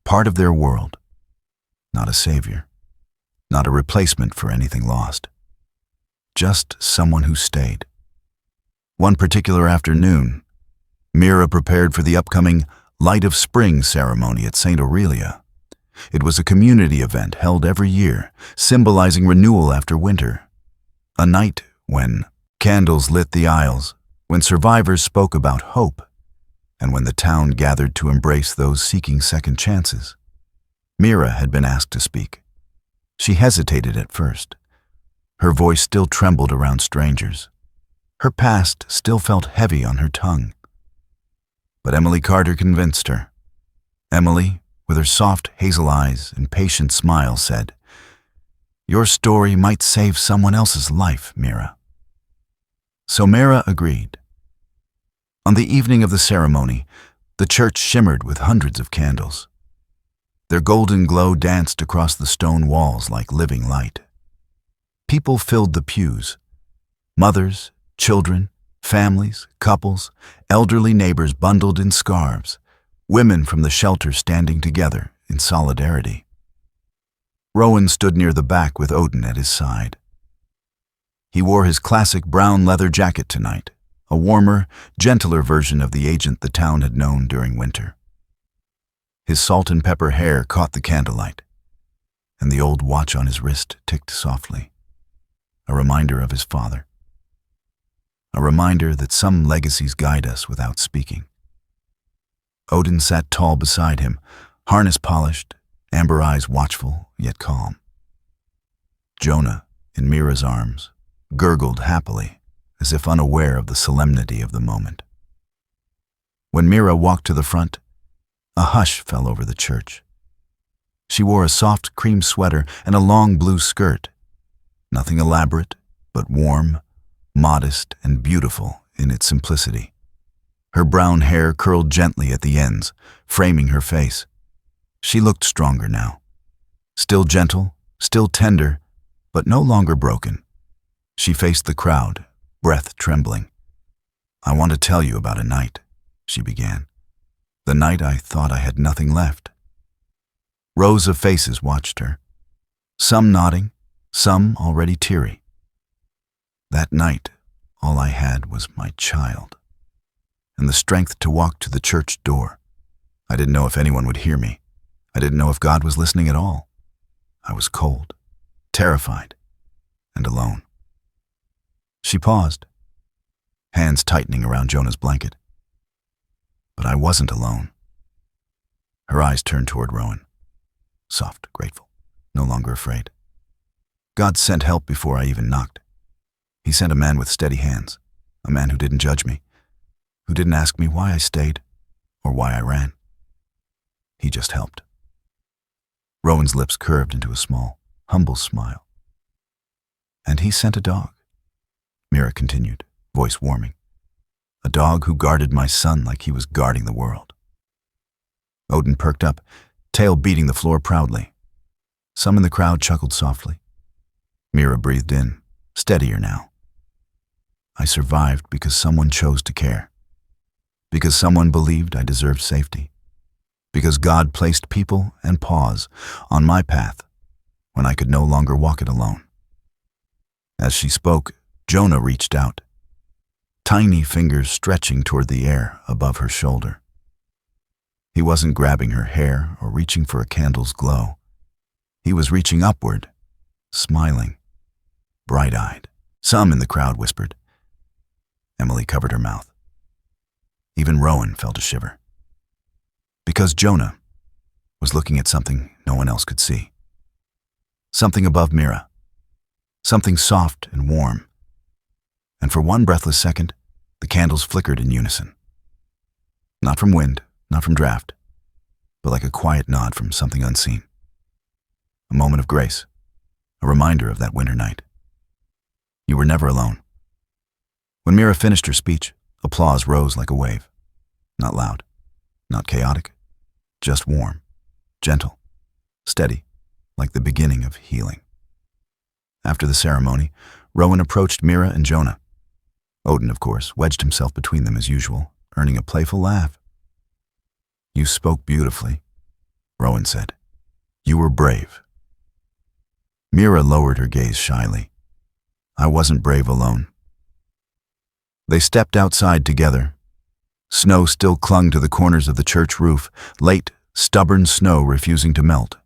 part of their world. Not a savior, not a replacement for anything lost. Just someone who stayed. One particular afternoon, Mira prepared for the upcoming Light of Spring ceremony at St. Aurelia. It was a community event held every year, symbolizing renewal after winter. A night when candles lit the aisles, when survivors spoke about hope, and when the town gathered to embrace those seeking second chances. Mira had been asked to speak. She hesitated at first. Her voice still trembled around strangers. Her past still felt heavy on her tongue. But Emily Carter convinced her. Emily, with her soft hazel eyes and patient smile, said, "Your story might save someone else's life, Mira." So Mira agreed. On the evening of the ceremony, the church shimmered with hundreds of candles. Their golden glow danced across the stone walls like living light. People filled the pews. Mothers, children, families, couples, elderly neighbors bundled in scarves, women from the shelter standing together in solidarity. Rowan stood near the back with Odin at his side. He wore his classic brown leather jacket tonight, a warmer, gentler version of the agent the town had known during winter. His salt and pepper hair caught the candlelight, and the old watch on his wrist ticked softly, a reminder of his father. A reminder that some legacies guide us without speaking. Odin sat tall beside him, harness polished, amber eyes watchful yet calm. Jonah, in Mira's arms, gurgled happily, as if unaware of the solemnity of the moment. When Mira walked to the front, a hush fell over the church. She wore a soft cream sweater and a long blue skirt, nothing elaborate, but warm, modest, and beautiful in its simplicity. Her brown hair curled gently at the ends, framing her face. She looked stronger now. Still gentle, still tender, but no longer broken. She faced the crowd, breath trembling. "I want to tell you about a night," she began. "The night I thought I had nothing left." Rows of faces watched her, some nodding, some already teary. That night, all I had was my child, and the strength to walk to the church door. I didn't know if anyone would hear me. I didn't know if God was listening at all. I was cold, terrified, and alone. She paused, hands tightening around Jonah's blanket. But I wasn't alone. Her eyes turned toward Rowan, soft, grateful, no longer afraid. God sent help before I even knocked. He sent a man with steady hands, a man who didn't judge me, who didn't ask me why I stayed or why I ran. He just helped. Rowan's lips curved into a small, humble smile. And he sent a dog, Mira continued, voice warming. A dog who guarded my son like he was guarding the world. Odin perked up, tail beating the floor proudly. Some in the crowd chuckled softly. Mira breathed in, steadier now. I survived because someone chose to care. Because someone believed I deserved safety. Because God placed people and paws on my path when I could no longer walk it alone. As she spoke, Jonah reached out, tiny fingers stretching toward the air above her shoulder. He wasn't grabbing her hair or reaching for a candle's glow. He was reaching upward, smiling, bright-eyed. Some in the crowd whispered. Emily covered her mouth. Even Rowan felt a shiver. Because Jonah was looking at something no one else could see. Something above Mira. Something soft and warm. And for one breathless second, the candles flickered in unison. Not from wind, not from draft, but like a quiet nod from something unseen. A moment of grace, a reminder of that winter night. You were never alone. When Mira finished her speech, applause rose like a wave. Not loud, not chaotic, just warm, gentle, steady, like the beginning of healing. After the ceremony, Rowan approached Mira and Jonah. Odin, of course, wedged himself between them as usual, earning a playful laugh. You spoke beautifully, Rowan said. You were brave. Mira lowered her gaze shyly. I wasn't brave alone. They stepped outside together. Snow still clung to the corners of the church roof, late, stubborn snow refusing to melt.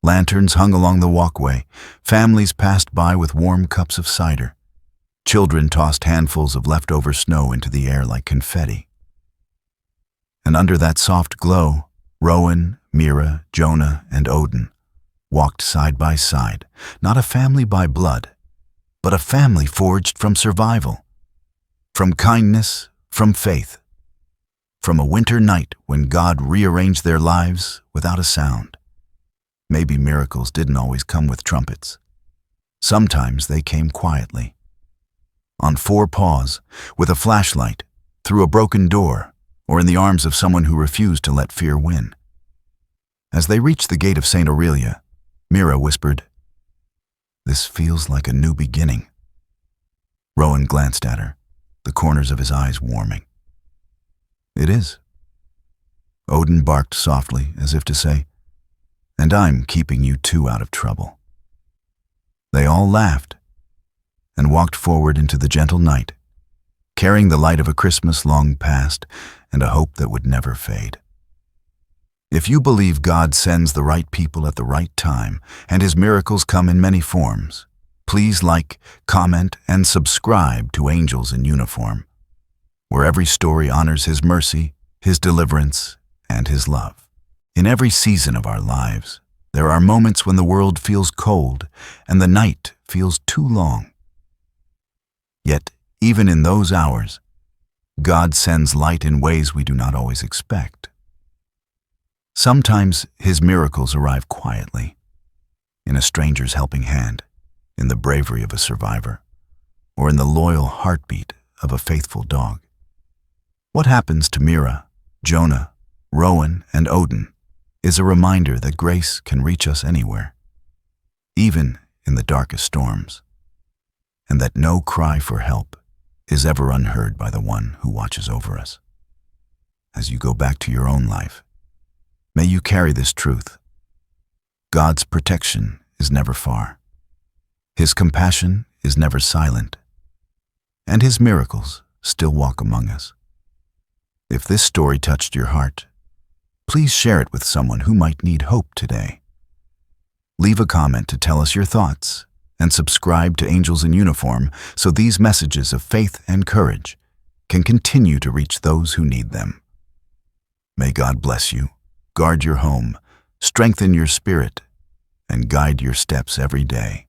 Lanterns hung along the walkway. Families passed by with warm cups of cider. Children tossed handfuls of leftover snow into the air like confetti. And under that soft glow, Rowan, Mira, Jonah, and Odin walked side by side, not a family by blood, but a family forged from survival, from kindness, from faith, from a winter night when God rearranged their lives without a sound. Maybe miracles didn't always come with trumpets. Sometimes they came quietly. On four paws, with a flashlight, through a broken door, or in the arms of someone who refused to let fear win. As they reached the gate of St. Aurelia, Mira whispered, "This feels like a new beginning." Rowan glanced at her, the corners of his eyes warming. "It is." Odin barked softly, as if to say, "And I'm keeping you two out of trouble." They all laughed and walked forward into the gentle night, carrying the light of a Christmas long past and a hope that would never fade. If you believe God sends the right people at the right time and His miracles come in many forms, please like, comment, and subscribe to Angels in Uniform, where every story honors His mercy, His deliverance, and His love. In every season of our lives, there are moments when the world feels cold and the night feels too long. Yet, even in those hours, God sends light in ways we do not always expect. Sometimes His miracles arrive quietly, in a stranger's helping hand, in the bravery of a survivor, or in the loyal heartbeat of a faithful dog. What happens to Mira, Jonah, Rowan, and Odin is a reminder that grace can reach us anywhere, even in the darkest storms, and that no cry for help is ever unheard by the one who watches over us. As you go back to your own life, may you carry this truth. God's protection is never far. His compassion is never silent, and His miracles still walk among us. If this story touched your heart, please share it with someone who might need hope today. Leave a comment to tell us your thoughts, and subscribe to Angels in Uniform so these messages of faith and courage can continue to reach those who need them. May God bless you, guard your home, strengthen your spirit, and guide your steps every day.